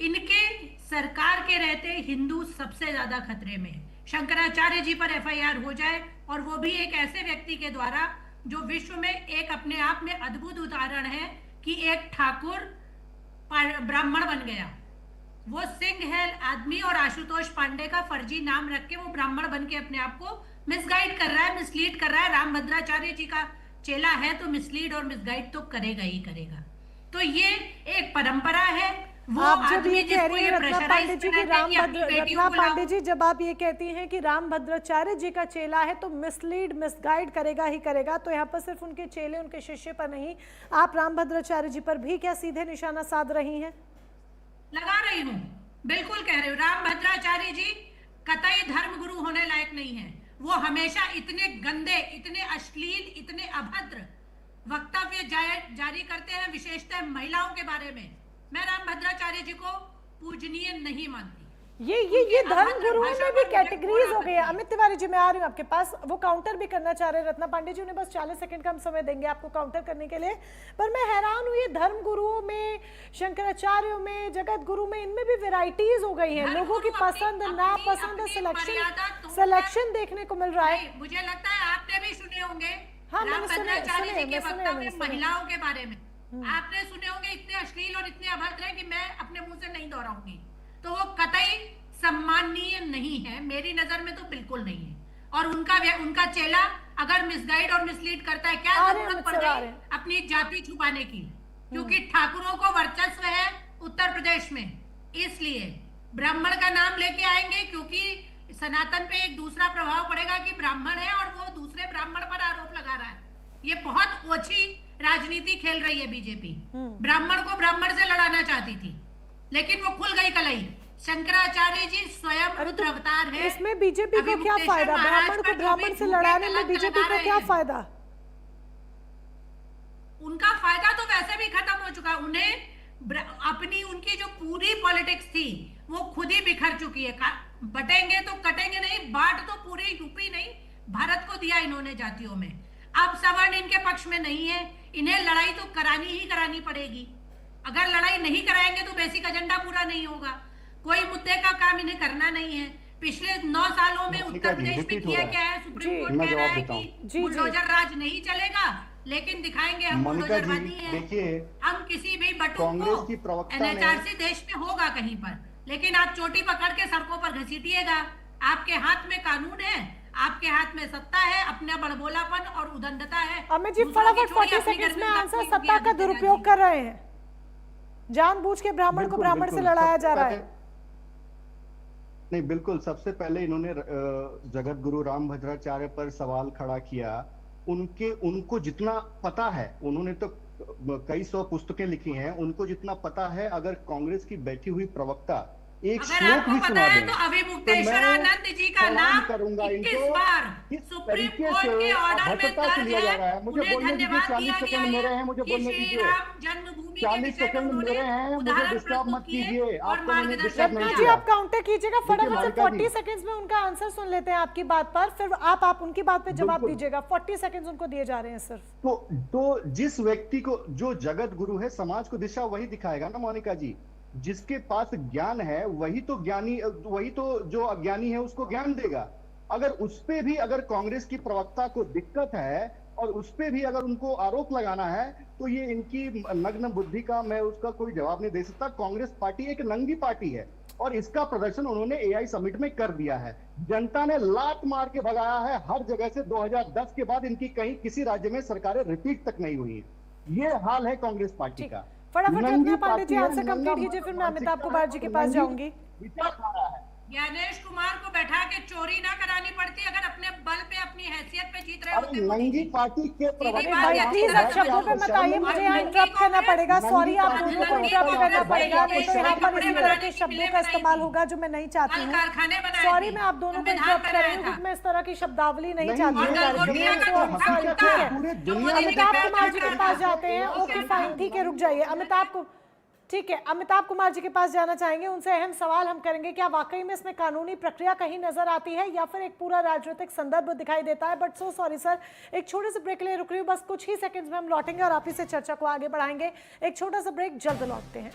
इनके सरकार के रहते हिंदू सबसे ज्यादा खतरे में। शंकराचार्य जी पर FIR हो जाए और वो भी एक ऐसे व्यक्ति के द्वारा जो विश्व में एक अपने आप में अद्भुत उदाहरण है कि एक ठाकुर ब्राह्मण बन गया। वो सिंह है आदमी और आशुतोष पांडे का फर्जी नाम रख के वो ब्राह्मण बन के अपने आप को मिसगाइड कर रहा है, मिसलीड कर रहा है। रामभद्राचार्य जी का चेला है तो मिसलीड और मिसगाइड तो करेगा ही करेगा। तो ये एक परंपरा है। वो आप जब ये कह रही जिसको हैं रत्ना पांडे जी की रत्ना पांडे जी, जब आप ये कहती हैं कि रामभद्राचार्य जी का चेला है तो मिसलीड मिसगाइड करेगा ही करेगा, तो यहाँ पर सिर्फ उनके चेले उनके शिष्य पर नहीं, आप रामभद्राचार्य जी पर भी क्या सीधे निशाना साध रही हैं? लगा रही हूँ, बिल्कुल कह रही हूँ। रामभद्राचार्य जी कतई धर्म गुरु होने लायक नहीं है। वो हमेशा इतने गंदे, इतने अश्लील, इतने अभद्र वक्तव्य जारी करते हैं, विशेषतः महिलाओं के बारे में। मैं रामभद्राचार्य जी को पूजनीय नहीं मानती। ये धर्म गुरुओं में भी कैटेगरीज हो गई है। अमित तिवारी जी, मैं आ रही हूँ आपके पास, वो काउंटर भी करना चाह रहे हैं। रत्ना पांडे जी उन्हें बस 40 सेकंड का हम समय देंगे आपको काउंटर करने के लिए, पर मैं हैरान हूँ, ये धर्म गुरुओं में, शंकराचार्यों में, जगत गुरु में, इनमें भी वेराइटीज हो गई है। लोगों की पसंद नापसंद सिलेक्शन देखने को मिल रहा है। मुझे लगता है आपने भी सुने होंगे हाँ, रामभद्राचार्य जी के वक्तव्य महिलाओं के बारे में आपने सुने होंगे, इतने अश्लील और इतने अभद्र है कि मैं अपने मुंह से नहीं दोहराऊंगी। तो वो कतई सम्माननीय नहीं है, मेरी नजर में तो बिल्कुल नहीं है। और उनका चेला अगर मिसगाइड और मिसलीड करता है, क्या जरूरत पड़ गई अपनी जाति छुपाने की? क्योंकि ठाकुरों को वर्चस्व है उत्तर प्रदेश में, इसलिए ब्राह्मण का नाम लेके आएंगे, क्योंकि सनातन पे एक दूसरा प्रभाव पड़ेगा कि ब्राह्मण है और वो दूसरे ब्राह्मण पर आरोप लगा रहा है। ये बहुत ओछी राजनीति खेल रही है बीजेपी। ब्राह्मण को ब्राह्मण से लड़ाना चाहती थी, लेकिन वो खुल गई कलई। शंकराचार्य जी स्वयं रुद्र अवतार है। इसमें बीजेपी को क्या फायदा? ब्राह्मण को ब्राह्मण से लड़ाने में बीजेपी को क्या फायदा? उनका फायदा तो वैसे भी खत्म हो चुका। उन्हें अपनी उनकी जो पूरी पॉलिटिक्स थी वो खुद ही बिखर चुकी है। बटेंगे तो कटेंगे नहीं, बांट तो पूरे यूपी नहीं भारत को दिया इन्होंने जातियों में। अब सवर्ण इनके पक्ष में नहीं है, इन्हें लड़ाई तो करानी ही करानी पड़ेगी। अगर लड़ाई नहीं कराएंगे तो बेसिक एजेंडा पूरा नहीं होगा। कोई मुद्दे का काम इन्हें करना नहीं है। पिछले 9 सालों में उत्तर प्रदेश में किया क्या है? सुप्रीम कोर्ट कह रहा है कि बुलडोजर राज नहीं चलेगा, लेकिन दिखाएंगे हम बुलडोजरबाजी है। हम किसी भी बटुक को NHRC देश में होगा कहीं पर, लेकिन आप चोटी पकड़ के सड़कों पर घसीटिएगा। आपके हाथ में कानून है, आपके हाथ में सत्ता है, अपना बड़बोलापन और उदंडता है। अमित जी फटाफट 40 सेकंड्स में आंसर। सत्ता का दुरुपयोग कर रहे हैं, जानबूझ के ब्राह्मण को ब्राह्मण से लड़ाया जा रहा है। नहीं, बिल्कुल। सबसे पहले इन्होंने जगत गुरु रामभद्राचार्य पर सवाल खड़ा किया। उनको जितना पता है, उन्होंने तो कई 100 पुस्तकें लिखी हैं, उनको जितना पता है, अगर कांग्रेस की बैठी हुई प्रवक्ता एक श्लोक भी सुना दे तो अभिमुक्तेश्वरानंद जी का नाम करूंगा 21 बार सुप्रीम कोर्ट के ऑर्डर में दर्ज है। मुझे बोलने दीजिए, 40 सेकंड मेरे हैं, मुझे बोलने दीजिए। 40 सेकंड मेरे हैं, मुझे डिस्टर्ब मत कीजिए। आपको मैंने डिस्टर्ब नहीं जी किया। आप काउंटर कीजिएगा फटाफट से। 40 सेकंड्स में उनका आंसर सुन लेते हैं आपकी बात पर, फिर आप उनकी बात पे जवाब दीजिएगा। 40 सेकंड्स उनको दिए जा रहे हैं सिर्फ। तो जिस व्यक्ति को, जो जगत गुरु है, समाज को दिशा वही दिखाएगा ना मोनिका जी। जिसके पास ज्ञान है वही तो ज्ञानी, वही तो जो अज्ञानी है उसको ज्ञान देगा। अगर उस पे भी अगर कांग्रेस की प्रवक्ता को दिक्कत है और उस पे भी अगर उनको आरोप लगाना है, तो ये इनकी नग्न बुद्धि का मैं उसका कोई जवाब नहीं दे सकता। कांग्रेस पार्टी एक नंगी पार्टी है। और इसका प्रदर्शन उन्होंने एआई समिट में कर दिया है। जनता ने लात मार के भगाया है हर जगह से। 2010 के बाद इनकी कहीं किसी राज्य में सरकारें रिपीट तक नहीं हुई है। ये हाल है कांग्रेस पार्टी का। फटाफट नंगी रत्ना पांडे जी पार्टी है, आंसर कंप्लीट कीजिए, फिर मैं अमिताभ कुमार जी के पास नंगी जाऊंगी। विचारधारा है। ज्ञानेश कुमार को बैठा के चोरी ना करानी पड़ती अगर अपने बल पे अपनी हैसियत पे जीत रहे अरे होते। नंगी पार्टी के अरे भाई प्लीज आप शब्दों पे मत आइए, मुझे यहाँ इंटरप्ट करना पड़ेगा। सॉरी, आप दोनों को इंटरप्ट करना पड़ेगा। नहीं तो यहाँ पर इस तरह के शब्दों का इस्तेमाल होगा जो मैं नहीं चाहती हूँ। कारखाने बनाए सॉरी, मैं आप दोनों को इंटरप्ट कर रही हूँ क्योंकि मैं इस तरह की शब्दावली नहीं चाहती हूँ। ठीक है, अमिताभ कुमार जी के पास जाते हैं। ओके फाइन, ठीक है, रुक जाइए। ठीक है, अमिताभ कुमार जी के पास जाना चाहेंगे। उनसे अहम सवाल हम करेंगे, क्या वाकई में इसमें कानूनी प्रक्रिया कहीं नजर आती है या फिर एक पूरा राजनीतिक संदर्भ दिखाई देता है? बट सो सॉरी सर, एक छोटे से ब्रेक के लिए रुक रही हूँ। बस कुछ ही सेकंड्स में हम लौटेंगे और आप इसे चर्चा को आगे बढ़ाएंगे। एक छोटा सा ब्रेक, जल्द लौटते हैं।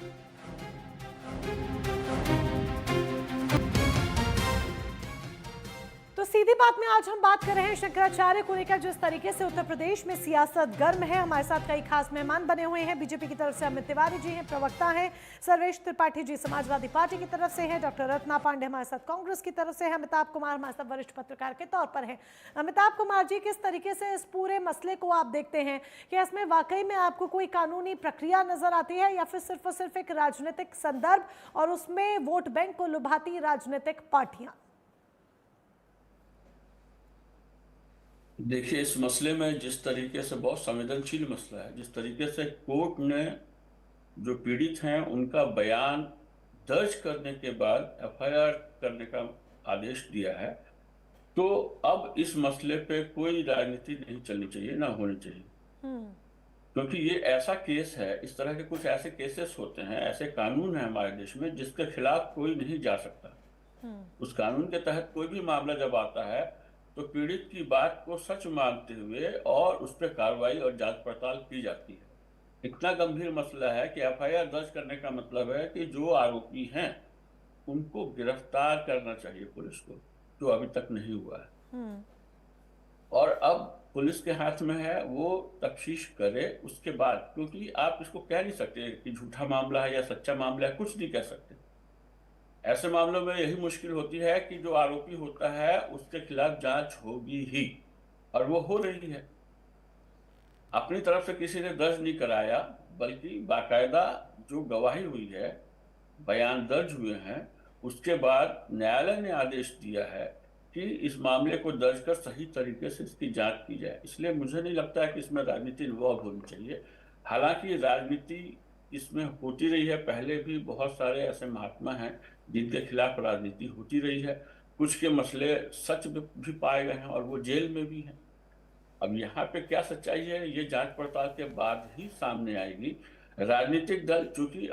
तो सीधी बात में आज हम बात कर रहे हैं शंकराचार्य को लेकर। जिस तरीके से उत्तर प्रदेश में सियासत गर्म है, हमारे साथ कई खास मेहमान बने हुए हैं। बीजेपी की तरफ से अमित तिवारी जी हैं, प्रवक्ता हैं। सर्वेश त्रिपाठी जी समाजवादी पार्टी की तरफ से हैं। डॉक्टर रत्ना पांडे हमारे साथ कांग्रेस की तरफ से हैं। अमिताभ कुमार हमारे साथ वरिष्ठ पत्रकार के तौर पर हैं। अमिताभ कुमार जी, किस तरीके से इस पूरे मसले को आप देखते हैं? क्या इसमें वाकई में आपको कोई कानूनी प्रक्रिया नजर आती है या फिर सिर्फ और सिर्फ एक राजनीतिक संदर्भ और उसमें वोट बैंक को लुभाती राजनीतिक पार्टियां? देखिए, इस मसले में जिस तरीके से बहुत संवेदनशील मसला है, जिस तरीके से कोर्ट ने जो पीड़ित हैं उनका बयान दर्ज करने के बाद एफआईआर करने का आदेश दिया है, तो अब इस मसले पे कोई राजनीति नहीं चलनी चाहिए, ना होनी चाहिए। क्योंकि ये ऐसा केस है, इस तरह के कुछ ऐसे केसेस होते हैं, ऐसे कानून है हमारे देश में जिसके खिलाफ कोई नहीं जा सकता। उस कानून के तहत कोई भी मामला जब आता है तो पीड़ित की बात को सच मानते हुए और उस पर कार्रवाई और जांच पड़ताल की जाती है। इतना गंभीर मसला है कि एफआईआर दर्ज करने का मतलब है कि जो आरोपी हैं उनको गिरफ्तार करना चाहिए पुलिस को, जो अभी तक नहीं हुआ है। और अब पुलिस के हाथ में है, वो तफ्तीश करे उसके बाद, क्योंकि आप इसको कह नहीं सकते कि झूठा मामला है या सच्चा मामला है, कुछ नहीं कह सकते। ऐसे मामलों में यही मुश्किल होती है कि जो आरोपी होता है उसके खिलाफ जांच होगी ही, और वो हो रही है। अपनी तरफ से किसी ने दर्ज नहीं कराया, बल्कि बाकायदा जो गवाही हुई है, बयान दर्ज हुए हैं, उसके बाद न्यायालय ने आदेश दिया है कि इस मामले को दर्ज कर सही तरीके से इसकी जांच की जाए। इसलिए मुझे नहीं लगता है कि इसमें राजनीति इन्वॉल्व होनी चाहिए। हालांकि राजनीति इसमें होती रही है, पहले भी बहुत सारे ऐसे महात्मा हैं जिनके खिलाफ राजनीति होती रही है। कुछ के मसले सच भी पाए गए हैं और वो जेल में भी हैं। अब यहाँ पे क्या सच्चाई है, ये जांच पड़ताल के बाद ही सामने आएगी। राजनीतिक दल, चूंकि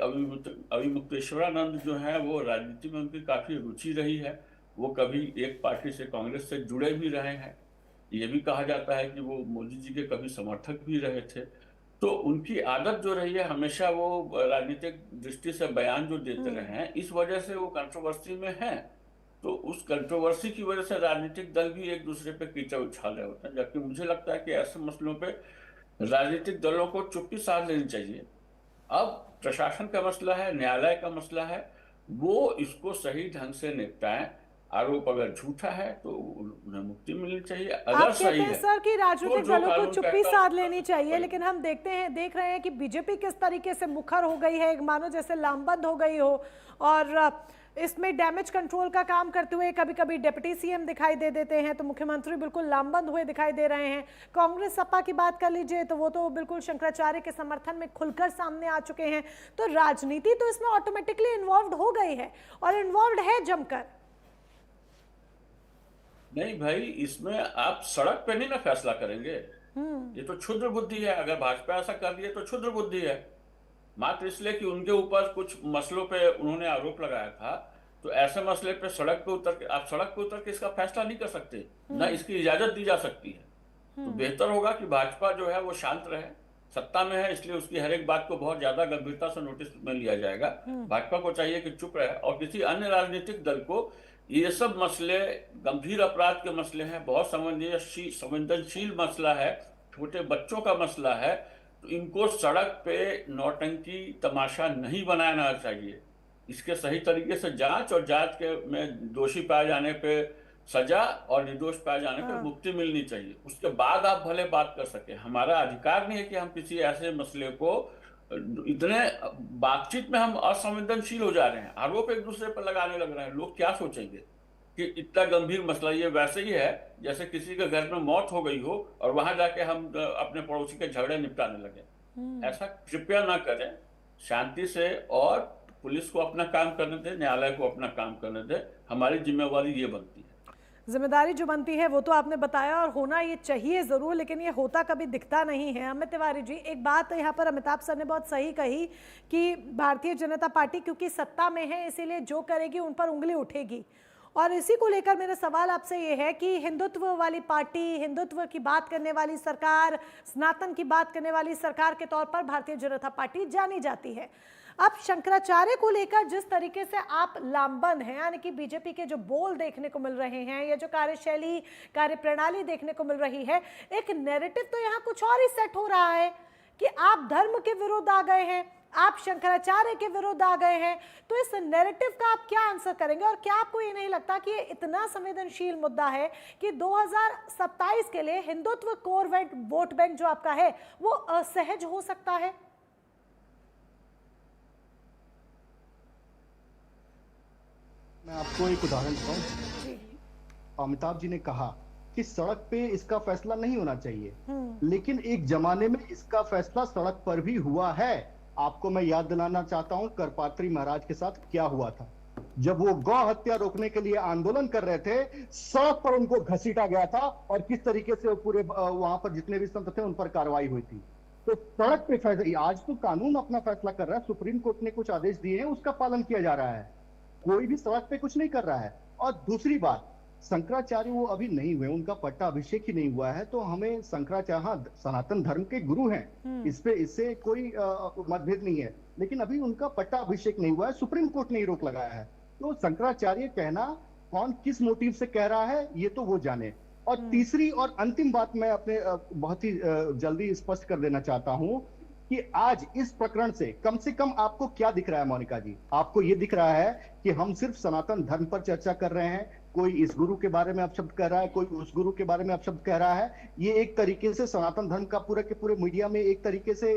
अविमुक्तेश्वरानंद जो है वो राजनीति में उनकी काफी रुचि रही है, वो कभी एक पार्टी से, कांग्रेस से जुड़े भी रहे हैं। ये भी कहा जाता है कि वो मोदी जी के कभी समर्थक भी रहे थे। तो उनकी आदत जो रही है, हमेशा वो राजनीतिक दृष्टि से बयान जो देते रहे हैं, इस वजह से वो कंट्रोवर्सी में हैं। तो उस कंट्रोवर्सी की वजह से राजनीतिक दल भी एक दूसरे पे कीचड़ उछाल रहे होते हैं, जबकि मुझे लगता है कि ऐसे मसलों पे राजनीतिक दलों को चुप्पी साध लेनी चाहिए। अब प्रशासन का मसला है, न्यायालय का मसला है, वो इसको सही ढंग से निपटाएं। आरोप अगर झूठा है तो उन्हें मुक्ति मिलनी चाहिए, अगर सही है सर कि राजनीतिक तो दलों को चुप्पी साध लेनी चाहिए। लेकिन हम देख रहे हैं कि बीजेपी किस तरीके से मुखर हो गई है, मानो जैसे लामबंद हो गई हो, और इसमें डैमेज कंट्रोल का काम करते हुए कभी कभी डिप्टी सीएम दिखाई दे देते हैं, तो मुख्यमंत्री बिल्कुल लामबंद हुए दिखाई दे रहे हैं। कांग्रेस सपा की बात कर लीजिए तो वो तो बिल्कुल शंकराचार्य के समर्थन में खुलकर सामने आ चुके हैं। तो राजनीति तो इसमें ऑटोमेटिकली इन्वॉल्व हो गई है और इन्वॉल्व है जमकर। नहीं भाई, इसमें आप सड़क पे नहीं ना फैसला करेंगे। ये तो क्षुद्र बुद्धि है। अगर भाजपा ऐसा कर रही है तो क्षुद्र बुद्धि है, मात्र इसलिए कि उनके ऊपर कुछ मसलों पे उन्होंने आरोप लगाया था। तो ऐसे मसले पे सड़क पे उतर के, आप सड़क पे उतर के इसका फैसला नहीं कर सकते, ना इसकी इजाजत दी जा सकती है। तो बेहतर होगा कि भाजपा जो है वो शांत रहे। सत्ता में है इसलिए उसकी हर एक बात को बहुत ज्यादा गंभीरता से नोटिस में लिया जाएगा। भाजपा को चाहिए कि चुप रहे, और किसी अन्य राजनीतिक दल को ये सब मसले, गंभीर अपराध के मसले हैं, बहुत संवेदनशील मसला है, छोटे बच्चों का मसला है, तो इनको सड़क पे नौटंकी तमाशा नहीं बनाना चाहिए। इसके सही तरीके से जांच और जांच के में दोषी पाए जाने पे सजा और निर्दोष पाए जाने पे मुक्ति मिलनी चाहिए। उसके बाद आप भले बात कर सके। हमारा अधिकार नहीं है कि हम किसी ऐसे मसले को इतने बातचीत में हम असंवेदनशील हो जा रहे हैं, आरोप एक दूसरे पर लगाने लग रहे हैं। लोग क्या सोचेंगे कि इतना गंभीर मसला ये वैसे ही है जैसे किसी के घर में मौत हो गई हो और वहां जाके हम अपने पड़ोसी के झगड़े निपटाने लगे। ऐसा कृपया ना करें, शांति से, और पुलिस को अपना काम करने दें, न्यायालय को अपना काम करने दें। हमारी जिम्मेवारी ये बनती है। जिम्मेदारी जो बनती है वो तो आपने बताया और होना ये चाहिए जरूर, लेकिन ये होता कभी दिखता नहीं है। अमित तिवारी जी, एक बात यहाँ पर अमिताभ सर ने बहुत सही कही कि भारतीय जनता पार्टी क्योंकि सत्ता में है इसीलिए जो करेगी उन पर उंगली उठेगी। और इसी को लेकर मेरा सवाल आपसे ये है कि हिंदुत्व वाली पार्टी, हिंदुत्व की बात करने वाली सरकार, सनातन की बात करने वाली सरकार के तौर पर भारतीय जनता पार्टी जानी जाती है। अब शंकराचार्य को लेकर जिस तरीके से आप लामबंद हैं, यानी कि बीजेपी के जो बोल देखने को मिल रहे हैं या जो कार्यशैली, कार्यप्रणाली देखने को मिल रही है, एक नैरेटिव तो यहाँ कुछ और ही सेट हो रहा है कि आप धर्म के विरुद्ध आ गए हैं, आप शंकराचार्य के विरुद्ध आ गए हैं। तो इस नैरेटिव का आप क्या आंसर करेंगे? और क्या आपको ये नहीं लगता कि ये इतना संवेदनशील मुद्दा है कि 2027 के लिए हिंदुत्व कोर वोट बैंक जो आपका है वो असहज हो सकता है? मैं आपको एक उदाहरण बताऊं। अमिताभ जी ने कहा कि सड़क पे इसका फैसला नहीं होना चाहिए, लेकिन एक जमाने में इसका फैसला सड़क पर भी हुआ है। आपको मैं याद दिलाना चाहता हूं करपात्री महाराज के साथ क्या हुआ था। जब वो गौ हत्या रोकने के लिए आंदोलन कर रहे थे, सड़क पर उनको घसीटा गया था और किस तरीके से पूरे वहां पर जितने भी संत थे उन पर कार्रवाई हुई थी। तो सड़क पे फैसला, आज तो कानून अपना फैसला कर रहा है, सुप्रीम कोर्ट ने कुछ आदेश दिए हैं, उसका पालन किया जा रहा है, कोई भी सड़क पे कुछ नहीं कर रहा है। और दूसरी बात, शंकराचार्य वो अभी नहीं हुए, उनका पट्टा अभिषेक ही नहीं हुआ है, तो हमें शंकराचार्य, हाँ, सनातन धर्म के गुरु हैं, इससे कोई मतभेद नहीं है, लेकिन अभी उनका पट्टा अभिषेक नहीं हुआ है, सुप्रीम कोर्ट ने रोक लगाया है। तो शंकराचार्य कहना कौन किस मोटिव से कह रहा है ये तो वो जाने। और तीसरी और अंतिम बात मैं अपने बहुत ही जल्दी स्पष्ट कर देना चाहता हूं कि आज इस प्रकरण से कम आपको क्या दिख रहा है मोनिका जी? आपको ये दिख रहा है कि हम सिर्फ सनातन धर्म पर चर्चा कर रहे हैं, कोई इस गुरु के बारे में अपशब्द कह रहा है, कोई उस गुरु के बारे में अपशब्द कह रहा है। ये एक तरीके से सनातन धर्म का पूरे के पूरे मीडिया में एक तरीके से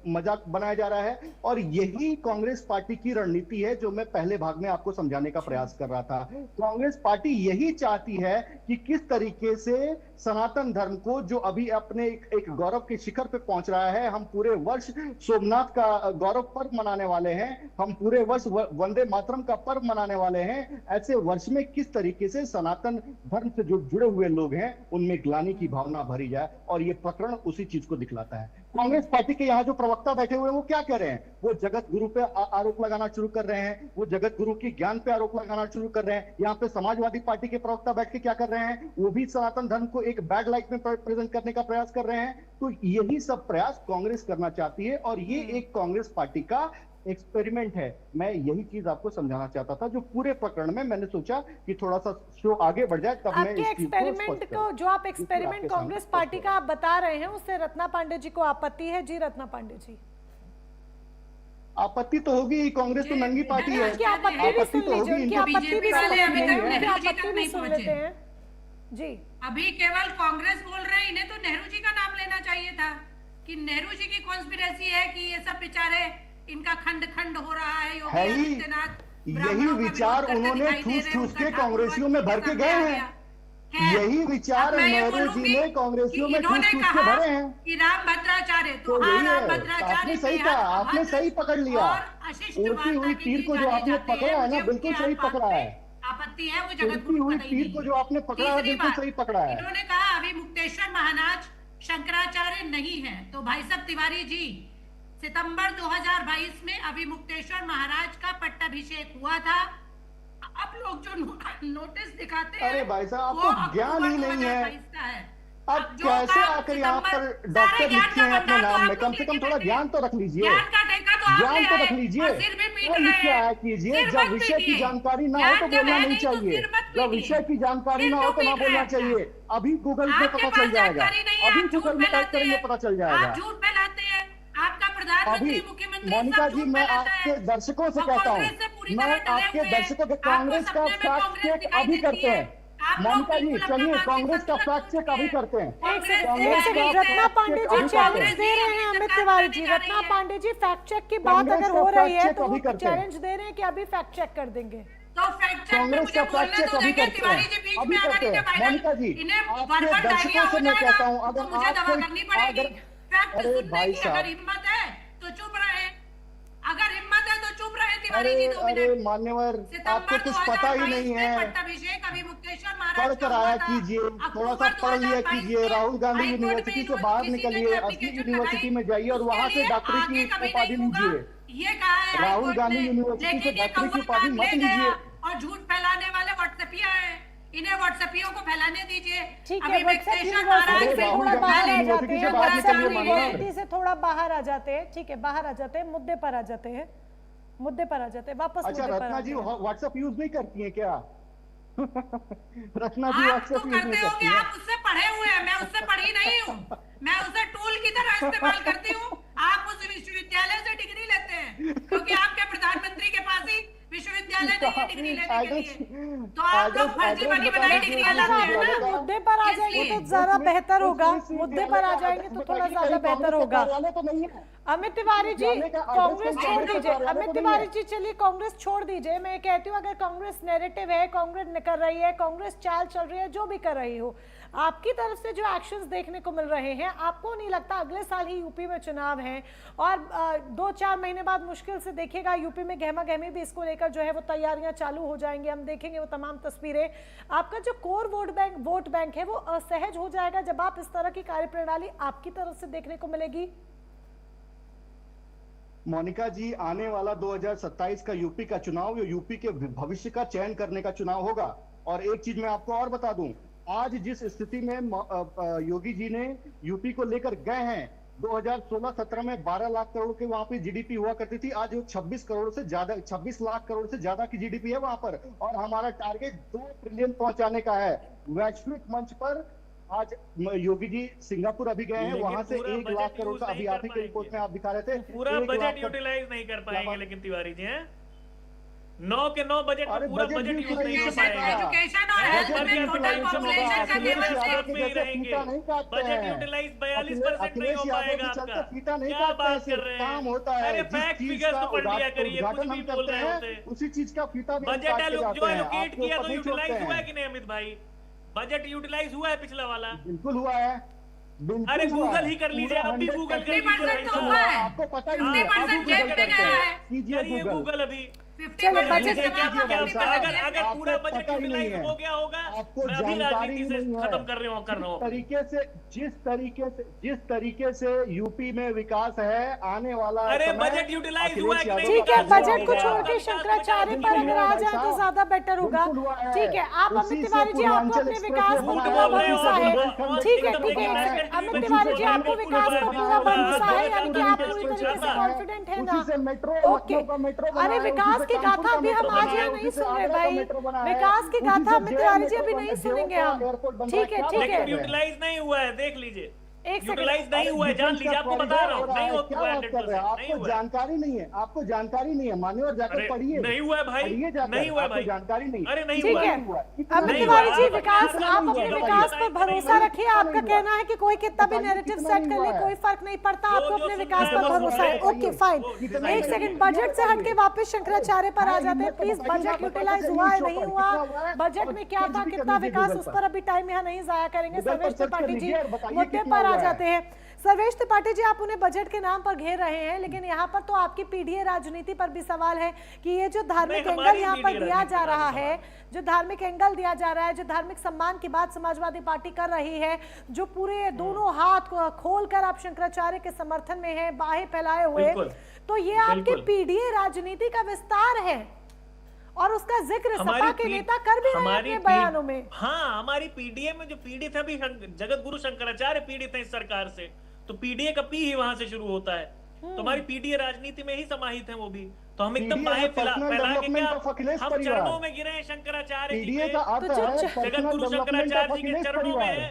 मजाक बनाया जा रहा है, और यही कांग्रेस पार्टी की रणनीति है जो मैं पहले भाग में आपको समझाने का प्रयास कर रहा था। कांग्रेस पार्टी यही चाहती है कि किस तरीके से सनातन धर्म को, जो अभी अपने एक गौरव के शिखर पे पहुंच रहा है, हम पूरे वर्ष सोमनाथ का गौरव पर्व मनाने वाले हैं, हम पूरे वर्ष वंदे मातरम का पर्व मनाने वाले हैं, ऐसे वर्ष में किस तरीके से सनातन धर्म से जो जुड़े हुए लोग हैं उनमें ग्लानि की भावना भरी जाए, और ये प्रकरण उसी चीज को दिखलाता है। कांग्रेस पार्टी के यहाँ जो प्रवक्ता बैठे हुए हैं वो क्या कह रहे हैं? वो जगत गुरु पे आरोप लगाना शुरू कर रहे हैं, वो जगत गुरु की ज्ञान पे आरोप लगाना शुरू कर रहे हैं। यहाँ पे समाजवादी पार्टी के प्रवक्ता बैठ के क्या कर रहे हैं? वो भी सनातन धर्म को एक बैड लाइट में प्रेजेंट करने का प्रयास कर रहे हैं। तो यही सब प्रयास कांग्रेस करना चाहती है, और ये एक कांग्रेस पार्टी का एक्सपेरिमेंट है। मैं यही चीज आपको समझाना चाहता था, जो पूरे प्रकरण में मैंने सोचा कि थोड़ा सा शो आगे बढ़ जाए, तब मैं इस चीज को एक्सपेरिमेंट को, जो आप एक्सपेरिमेंट कांग्रेस पार्टी का आप बता रहे हैं, उससे रत्ना पांडे जी को आपत्ति है? जी रत्ना पांडे जी, आपत्ति तो होगी, कांग्रेस तो नंगी पार्टी है, आपत्ति तो होगी, उनकी आपत्ति भी सुन लेते हैं। जी, अभी केवल कांग्रेस बोल रहे हैं, इन्हें तो नेहरू जी का नाम लेना चाहिए था कि नेहरू जी की कॉन्स्पिरेसी है कि ये सब बेचारे इनका खंड खंड हो रहा है। यही विचार उन्होंने ठूस के कांग्रेसियों में भर के गए हैं। यही विचार नेहरू जी ने कांग्रेसियों में ठूस के भरे हैं कि राम भद्राचार्य, तो राम भद्राचार्य आपने सही कहा, आपने सही पकड़ लिया। उड़ती हुई तीर को जो आपने पकड़ा है ना, बिल्कुल सही पकड़ा है। आपत्ति है वो जगत उड़ती हुई तीर को जो आपने पकड़ा है, बिल्कुल सही पकड़ा है। इन्होंने कहा अभी मुक्तेश्वर महाराज शंकराचार्य नहीं है। तो भाई साहब तिवारी जी, सितंबर 2022 में अभी मुक्तेश्वर महाराज का पट्टाभिषेक हुआ था। अब लोग जो नोटिस दिखाते हैं, अरे भाई साहब, आपको ज्ञान ही नहीं है। अब कैसे आकर यहाँ पर डॉक्टर लिखते हैं अपने नाम में? कम से कम थोड़ा ज्ञान तो रख लीजिए, ज्ञान तो रख लीजिए, वो लिख के आया कीजिए। जब विषय की जानकारी ना हो तो बोलना नहीं चाहिए, जब विषय की जानकारी ना हो तो ना बोलना चाहिए। अभी गूगल पे पता चल जाएगा, अभी गूगल में टाइप करेंगे पता चल जाएगा। आपका प्रधानमंत्री, मुख्यमंत्री मोनिका जी, मैं आपके दर्शकों से कहता हूँ, पूरी मैं तरह डरे आपके हुए हैं। दर्शकों के आपको कांग्रेस का सपने में फैक्ट कांग्रेस चेक दिखाई अभी देती करते है। हैं। आप लोग ममता जी बिल्कुल अपना चलिए, मानसिक कांग्रेस का संतुलन फैक्ट चेक भूल अभी गए। करते हैं। कांग्रेस एक सेकंड, का रत्ना पांडे जी अभी चैलेंज करते दे रहे हैं अमित तिवारी जी। रत्ना पांडे जी फैक्ट चेक की बात कांग्रेस अगर का हो रही फैक्ट है चेक तो अभी वो करते हैं। चैलेंज दे रहे हैं कि अभी फैक्ट चेक कर देंगे। तो फैक्ट चेक में कांग्रेस मुझे का बोलने फैक्ट चेक तो अभी देंगे। करते तिवारी हैं, जी बीच अभी में अगर करते इन्हें हैं। मोनिका जी, इन्हें आपके बर्बर दर्शकों डायरिया से हो मैं जाएगा कहता हूं, तो अगर मुझे आप दवा करनी पड़ेगी। फैक्ट अरे सुनने भाई की साहब, अगर हिम्मत है तो चुप रहे। अगर हिम्मत है तो चुप रहे तिवारी अरे जी 2 अरे मिनट। मान्यवर, आपको सितंबर कुछ पता ही 2022 नहीं में है। पट्टाभिषेक अभी मुक्तेश्वर पढ़ महाराज कर का हुआ आया था। कीजिए, थोड़ा सा अक्टूबर पढ़ लिया 2022 कीजिए, में राहुल गांधी हाई कोर्ट में यूनिवर्सिटी से इन्होंने बाहर किसी ने निकलिए, जो असली एप्लीकेशन यूनिवर्सिटी लगाई, में जाइए और उसके वहां से लिए डॉक्टरी आगे की कभी उपाधि नहीं होगा, लीजिए। ये कहा है हाई राहुल कोर्ट गांधी ने। यूनिवर्सिटी से लेकिन ये डॉक्टरी की कौवा उपाधि काट मत ले गया लीजिए। और झूठ फैलाने वाले व्हाट्सएपिया हैं। इन्हें व्हाट्सएपियों को फैलाने दीजिए। ठीक है, अभी व्हाट्सएप मुक्तेश्वर यूनिवर्सिटी महाराज से राहुल थोड़ा गांधी बाहर आ जाते यूनिवर्सिटी हैं। से बाहर व्हाट्सएप निकलिए, माननीय। यूनिवर्सिटी से थोड़ा बाहर आ जाते हैं। ठीक है, बाहर आ जाते हैं, मुद्दे पर आ जाते हैं, मुद्दे पर आ जाते हैं, वापस अच्छा, मुद्दे पर रत्ना आते जी हैं। व्हाट्सएप यूज नहीं करती हैं क्या? रत्ना जी आप तो व्हाट्सएप यूज करते नहीं होंगे, करती हैं? आप उससे पढ़े हुए हैं, मैं उससे पढ़ी नहीं हूँ। मैं उसे टूल की तरह इस्तेमाल करती हूँ। आप उस विश्वविद्यालय से डिग्री लेते हैं क्योंकि आपके प्रधानमंत्री के पास ही विश्वविद्यालय नहीं है डिग्री लेने के लिए। तो आप लोग फर्जी बनी बनाई डिग्रियां अगर लेते आप हैं ना ना। मुद्दे पर आ जाएंगे तो ज्यादा बेहतर होगा। मुद्दे पर आ जाएंगे तो थोड़ा ज्यादा बेहतर होगा। तो नहीं है। अमित तिवारी जी विद्यालय का address कांग्रेस का छोड़ कार्यालय दीजिए। तो अमित नहीं तिवारी है। जी चलिए कांग्रेस छोड़ दीजिए। मैं कहती हूँ अगर कांग्रेस नैरेटिव है, कांग्रेस निकल रही है, कांग्रेस चाल चल रही है, जो भी कर रही हो, आपकी तरफ से जो एक्शंस देखने को मिल रहे हैं, आपको नहीं लगता अगले साल ही यूपी में चुनाव है और 2-4 महीने बाद मुश्किल से देखिएगा यूपी में गहमा गहमी भी इसको लेकर जो है वो तैयारियां चालू हो जाएंगी। हम देखेंगे वो तमाम तस्वीरें। आपका जो कोर वोट बैंक है वो असहज हो जाएगा जब आप इस तरह की कार्यप्रणाली आपकी तरफ से देखने को मिलेगी। मोनिका जी, आने वाला 2027 का यूपी का चुनाव यूपी के भविष्य का चयन करने का चुनाव होगा। और एक चीज मैं आपको और बता दूं, आज जिस स्थिति में योगी जी ने यूपी को लेकर गए हैं, 2016-17 में 12 लाख करोड़ के वहां पे जीडीपी हुआ करती थी, आज वो 26 लाख करोड़ से ज्यादा की जीडीपी है वहां पर। और हमारा टारगेट 2 ट्रिलियन पहुंचाने का है। वैश्विक मंच पर आज योगी जी सिंगापुर अभी गए हैं, लेकिन वहां से पूरा 1 बजट लाख करोड़ यूज का, नहीं अभी कर आप ही के रिपोर्ट पाएंगे। में आप दिखा रहे थे, पूरा 1 लाख बजट करोड़। यूटिलाइज नहीं कर पाएंगे लेकिन तिवारी जी हैं 9 के 9 बजट अरे में पूरा बजट बजट यूज नहीं हो यूटिलाइजेशन पाएगा। एजुकेशन और हेल्थ बजट में टोटल यूटिलाइजेशन पॉपुलेशन का अखिलेश लेवल यादव में के ही जैसे रहेंगे। फीता नहीं काटते बजट हैं। यूटिलाइज 42% नहीं हो अखिलेश यादव पाएगा के चलते आपका। फीता नहीं क्या काटते बात हैं, कर सिर्फ रहे काम हैं? होता है। अरे जिस फैक्ट चीज फिगर्स का तो पढ़ लिया करिए, कुछ उद्घाटन भी हम बोल करते रहे हैं, होते। उसी चीज का फीता भी हम बजट काट के जो जाते हैं। एलोकेट आपके किया ऊपर तो नहीं छोड़ते यूटिलाइज हुआ है हैं। कि नहीं अमित भाई? बजट यूटिलाइज हुआ है पिछला वाला? बिल्कुल हुआ है, बिल्कुल अरे हुआ गूगल है। ही कर लीजिए, पूरा अब भी 100% गूगल कर 50% लीजिए तो भाई हुआ साहब। है। आपको पता ही नहीं है, आप 50% गूगल जेब में करते आया हैं, है। कीजिए करिए गूगल। गूगल अभी। 50% बजट मुझे क्या कीजिए क्या भाई पता, साहब, अगर आपको पूरा बजट पता ही नहीं यूटिलाइज है। हो गया होगा आपको मैं अभी जानकारी राजनीति ही से नहीं है। खत्म कर रहा हूँ। जिस तरीके से यूपी में विकास है, आने वाला अरे समय बजट यूटिलाइज हुआ है कि नहीं? ठीक है, विकास बजट को हुआ छोड़ होगा। के शंकराचार्य पर अगर आ जाए तो ज्यादा बेटर होगा। ठीक है, आप अमित तिवारी जी, आपको अपने विकास पर पूरा भरोसा है। ठीक है, ठीक है अमित तिवारी जी, आपको विकास पर पूरा भरोसा है, यानी कि आप पूरी तरीके से कॉन्फिडेंट है ना? ओके, अरे विकास की गाथा अभी हम आज यहाँ नहीं सुन रहे भाई। विकास की गाथा अमित तिवारी जी अभी नहीं सुनेंगे हम। ठीक है, ठीक है, यूटिलाइज नहीं हुआ है, देख लीजिए। एक यूटिलाइज नहीं हुआ है, जान लीजिए, आपको बता रहा हूँ नहीं क्या बात कर रहे हैं? 100% नहीं आपको हुआ है। जानकारी नहीं है, आपको जानकारी नहीं है, मानिए और जाकर अरे पढ़िए। नहीं हुआ है भाई, पढ़िए जाकर, नहीं हुआ है आपको भाई। जानकारी नहीं। अरे नहीं ठीक हुआ है है। अमित नहीं तिवारी हुआ जी, है। विकास नहीं आप हुआ अपने है। विकास पर भरोसा रखिए। आपका कहना है कि कोई कितना भी बताइए नैरेटिव कितना सेट कर नहीं ले हुआ कोई है। फर्क नहीं पड़ता, जो आपको जो अपने सुन विकास रहे पर हैं वो भरोसा है। सुन ओके फाइन, कितना एक नहीं सेकंड हुआ है। बजट से हटके वापस शंकराचार्य पर आ जाते हैं प्लीज। बजट यूटिलाइज हुआ है नहीं हुआ, बजट में क्या था, कितना विकास, उस पर अभी टाइम यहाँ नहीं जाया करेंगे। सर्वेश त्रिपाठी जी मुद्दे पर आ जाते हैं। सर्वेश त्रिपाठी जी, आप उन्हें बजट के नाम पर घेर रहे हैं, लेकिन यहाँ पर तो आपकी पीडीए राजनीति पर भी सवाल है कि ये जो धार्मिक एंगल यहाँ पर दिया जा रहा है, जो धार्मिक एंगल दिया जा रहा है, जो धार्मिक सम्मान की बात समाजवादी पार्टी कर रही है, जो पूरे दोनों हाथ खोलकर आप शंकराचार्य के समर्थन में हैं, बाहें फैलाए हुए, तो ये आपके पीडीए राजनीति का विस्तार है और उसका जिक्र सपा के नेता कर भी रहे हैं अपने बयानों में। हाँ, हमारी पीडीए में जो पीड़ित है, अभी जगत गुरु शंकराचार्य पीड़ित है इस सरकार से, तो पीडीए का पी ही वहां से शुरू होता है। तो हमारी पीडीए राजनीति में ही समाहित है वो भी। तो हम एकदम बाहें फैला के क्या हम चरणों में गिरे हैं शंकराचार्य जी के, का अर्थ है जगत गुरु शंकराचार्य जी के चरणों में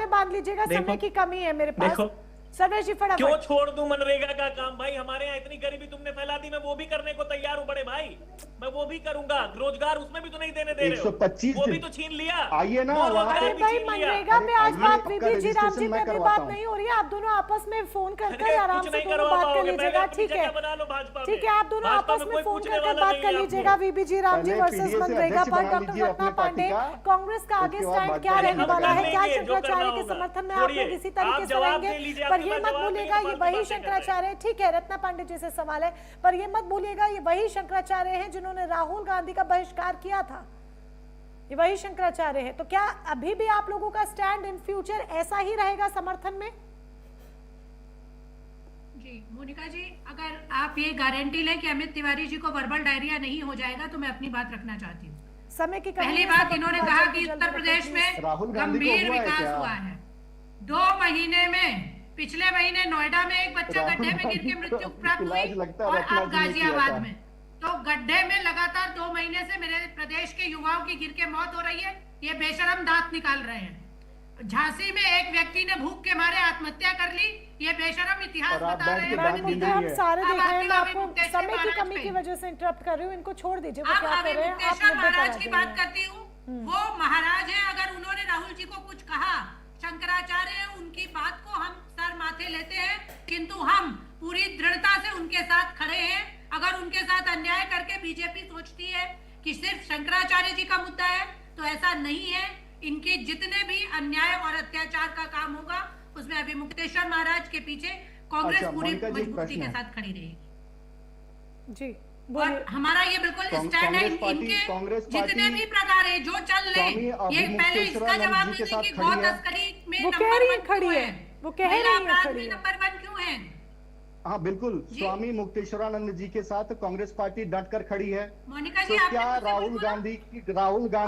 में बांध लीजिएगा, समय की कमी है मेरे पास। देखो सर्वेश जी फटाफट। क्यों छोड़ दूं मनरेगा का काम? भाई हमारे यहाँ इतनी गरीबी तुमने फैला दी, मैं वो भी करने को तैयार हूँ बड़े भाई, मैं वो भी करूंगा। रोजगार उसमें भी तो नहीं देने दे रहे हो, 125 वो भी तो छीन लिया। आइए ना वो वहाँ रोजगार पे। भी भाई छीन लिया। मनरेगा पे आज आइए, बात पक्का बीबी जी राम जी रजिस्ट्रेशन मैं पे भी करवाता बात हूँ। नहीं हो रही है। आप दोनों आपस में फोन कर अरे आराम कुछ से नहीं दोनों करवा बात कर पाओगे, लीजिएगा, पहले ठीक अपनी है जगह बना लो भाजपा में। ठीक है। आप दोनों भाजपा आपस में में कोई फोन पूछने कर वाला बात नहीं कर है लीजिएगा। आपको। बीबी जी राम जी पहले वर्सेस PDA से मनरेगा अध्यक्ष पर बना डॉक्टर लीजिए रत्ना अपनी पांडे, पार्टी का। कांग्रेस का आगे उसके बाद स्टैंड बात क्या करेंगे। रहने वाला है? क्या जो करना शंकराचार्य के होगा। समर्थन में आप लोग छोड़िए, इसी तरीके आप से जवाब रहेंगे? दे लीजिए, पर आपके ये पास मत जवाब भूलिएगा देने ये की वही बात कर रहे हैं। शंकराचार्य है, ठीक है रत्ना पांडे जी से सवाल है, पर ये मत भूलिएगा ये वही शंकराचार्य हैं जिन्होंने राहुल गांधी का बहिष्कार किया था, ये वही शंकराचार्य है। तो क्या अभी भी आप लोगों का स्टैंड इन फ्यूचर ऐसा ही रहेगा समर्थन में? जी मोनिका जी, अगर आप ये गारंटी लें कि अमित तिवारी जी को वर्बल डायरिया नहीं हो जाएगा तो मैं अपनी बात रखना चाहती हूँ। समय की कमी पहली है, बात सब इन्होंने अपनी कहा बात कि जल्दी उत्तर रखें, प्रदेश प्लीज। में राहुल गांधी को गंभीर हुआ है विकास क्या? हुआ है। 2 महीने में, पिछले महीने नोएडा में एक बच्चा राहुल गड्ढे में गिर के गांधी मृत्यु को प्राप्त हुई इलाज लगता है और रत्ना अब जी ने किया गाजियाबाद था। में। तो गड्ढे में लगातार 2 महीने से मेरे प्रदेश के युवाओं की गिर के मौत हो रही है, ये बेशरम दांत निकाल रहे हैं। झांसी में एक व्यक्ति ने भूख के मारे आत्महत्या कर ली, ये बेशरम इतिहास और आप बता बैठ रहे के हैं। बात मैडम गिन मुद्दे रही हम है। सारे अब देख रहे हैं, आती मैं हूँ आपको मुक्तेश्वर समय की महाराज कमी पे। की वजह से इंटरप्ट कर रही हूँ, इनको छोड़ दीजिए वो अब क्या कर अभी रहे हैं। आप मुक्तेश्वर मुद्दे पर महाराज आ की जाइए। बात करती हूँ, वो महाराज हैं, अगर उन्होंने राहुल जी को कुछ कहा, शंकराचार्य हैं, उनकी बात को हम सर माथे लेते हैं, किंतु हम पूरी दृढ़ता से उनके साथ खड़े हैं। अगर उनके साथ अन्याय करके बीजेपी सोचती है कि सिर्फ शंकराचार्य जी का मुद्दा है, तो ऐसा नहीं है। इनके जितने भी अन्याय और अत्याचार का काम होगा उसमें अभी मुक्तेश्वर महाराज के पीछे कांग्रेस अच्छा, पूरी मोनिका जी, मजबूती प्रश्न के है। साथ खड़ी रहेगी। जी और बोलिए। हमारा ये बिल्कुल स्टैंड है। कांग्रेस इनके जितने पार्टी भी प्रकार है जो चल रहे स्वामी ये पहले इसका अभिमुक्तेश्वरानंद जवाब जी के दीजिए साथ कि खड़ी गौ है। तस्करी में वो कह नंबर रही है 1 खड़ी क्यों है, है? वो कह महिला रही है अपराध खड़ी में है। नंबर 1 क्यों है? हाँ बिल्कुल, जी। स्वामी मुक्तेश्वरानंद जी के साथ कांग्रेस पार्टी डट कर खड़ी है। मोनिका जी तो आपने क्या मुझसे राहुल बोला? गांधी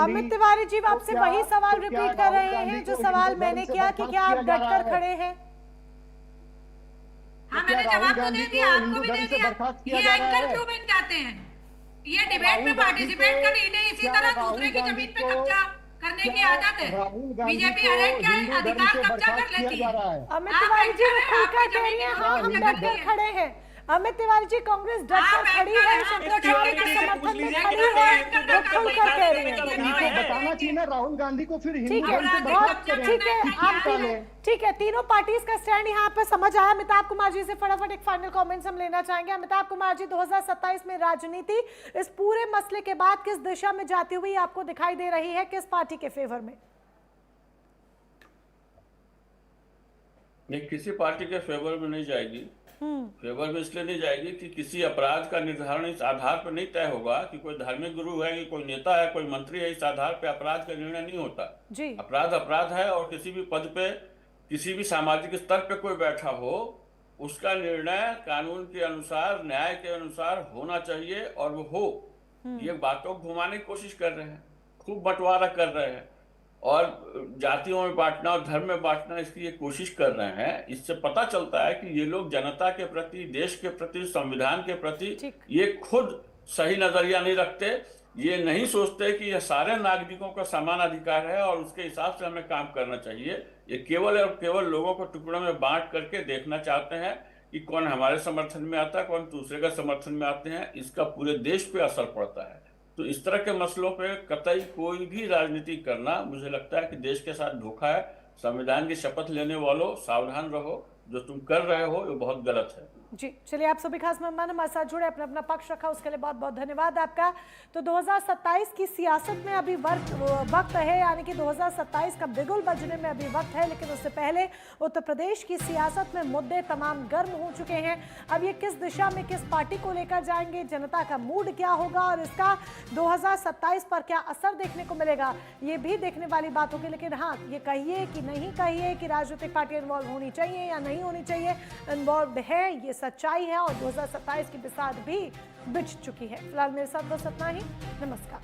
अमित तिवारी जी आपसे क्या- वही सवाल तो क्या रिपीट कर राहुल रहे गांधी हैं जो को सवाल हिंदू मैंने धर्म से किया कि बर्खास्त क्या आप किया जा डट रहा कर है? खड़े हैं? हाँ क्या मैंने राहुल जवाब तो गांधी दे को दिया, आपको हिंदू भी धर्म दे से दिया। बर्खास्त किया ये जा रहा एंकर है? क्यों बन जाते हैं? ये डिबेट राहुल में गांधी पार्टिसिपेट को- कर इन्हें इसी क्या तरह राहुल दूसरे की गांधी जमीन पे को- कब्जा करने की क्या आदत है। राहुल गांधी बीजेपी को हर एक का हिंदू धर्म अधिकार से कब्जा कर बर्खास्त किया लेती जा है। रहा है। अमित आप तिवारी जी एंकर वो हैं, खुलकर आपकी कह रही जमीन हैं, पे हाँ हम कब्जा डट कर कर लिया। खड़े हैं। अमित तिवारी जी कांग्रेस डट कर आप खड़ी एंकर है, हैं, शंकराचार्य आप के एंकर समर्थन में हैं, खड़ी आप है, एंकर वो हैं, खुलकर कह रही आप है। एंकर हैं। बताना चाहिए ना, राहुल गांधी को फिर हिंदू ठीक है, धर्म से अपराधी बर्खास्त कब्जा करें। ठीक है, करना है, आप क्या है? ठीक है, तीनों पार्टीज का स्टैंड यहाँ पे समझ आया। अमिताभ कुमार जी से फटाफट एक फाइनल कमेंट्स हम लेना चाहेंगे। अमिताभ कुमार जी, 2027 में राजनीति इस पूरे मसले के बाद किस दिशा में जाती हुई आपको दिखाई दे रही है, किस पार्टी के फेवर में? नहीं, किसी पार्टी के फेवर में नहीं जाएगी। फेवर में इसलिए नहीं जाएगी कि किसी अपराध का निर्धारण इस आधार पर नहीं तय होगा कि कोई धार्मिक गुरु है, कि कोई नेता है, कोई मंत्री है। इस आधार पर अपराध का निर्णय नहीं होता। जी अपराध अपराध है, और किसी भी पद पे, किसी भी सामाजिक स्तर पे कोई बैठा हो, उसका निर्णय कानून के अनुसार, न्याय के अनुसार होना चाहिए, और वो हो। ये बातों को घुमाने की कोशिश कर रहे हैं, खूब बंटवारा कर रहे हैं, और जातियों में बांटना और धर्म में बांटना, इसकी ये कोशिश कर रहे हैं। इससे पता चलता है कि ये लोग जनता के प्रति, देश के प्रति, संविधान के प्रति ये खुद सही नजरिया नहीं रखते। ये नहीं सोचते कि ये सारे नागरिकों का समान अधिकार है और उसके हिसाब से हमें काम करना चाहिए। ये केवल और केवल लोगों को टुकड़ों में बांट करके देखना चाहते हैं कि कौन हमारे समर्थन में आता है, कौन दूसरे का समर्थन में आते हैं। इसका पूरे देश पे असर पड़ता है। तो इस तरह के मसलों पे कतई कोई भी राजनीति करना, मुझे लगता है कि देश के साथ धोखा है। संविधान की शपथ लेने वालों, सावधान रहो, जो तुम कर रहे हो ये बहुत गलत है। जी चलिए, आप सभी खास मेहमान हमारे साथ जुड़े, अपना अपना पक्ष रखा, उसके लिए बहुत बहुत धन्यवाद आपका। तो 2027 की सियासत में अभी वक्त है, यानी कि 2027 का बिगुल बजने में अभी वक्त है, लेकिन उससे पहले उत्तर प्रदेश की सियासत में मुद्दे तमाम गर्म हो चुके हैं। अब ये किस दिशा में, किस पार्टी को लेकर जाएंगे, जनता का मूड क्या होगा और इसका 2027 पर क्या असर देखने को मिलेगा, ये भी देखने वाली बात होगी। लेकिन हाँ, ये कहिए कि नहीं कहिए कि राजनीतिक पार्टी इन्वॉल्व होनी चाहिए या नहीं होनी चाहिए, इन्वॉल्व है, ये सच्चाई है, और 2027 की बिसात भी बिछ चुकी है। फिलहाल मेरे साथ बस इतना ही। नमस्कार।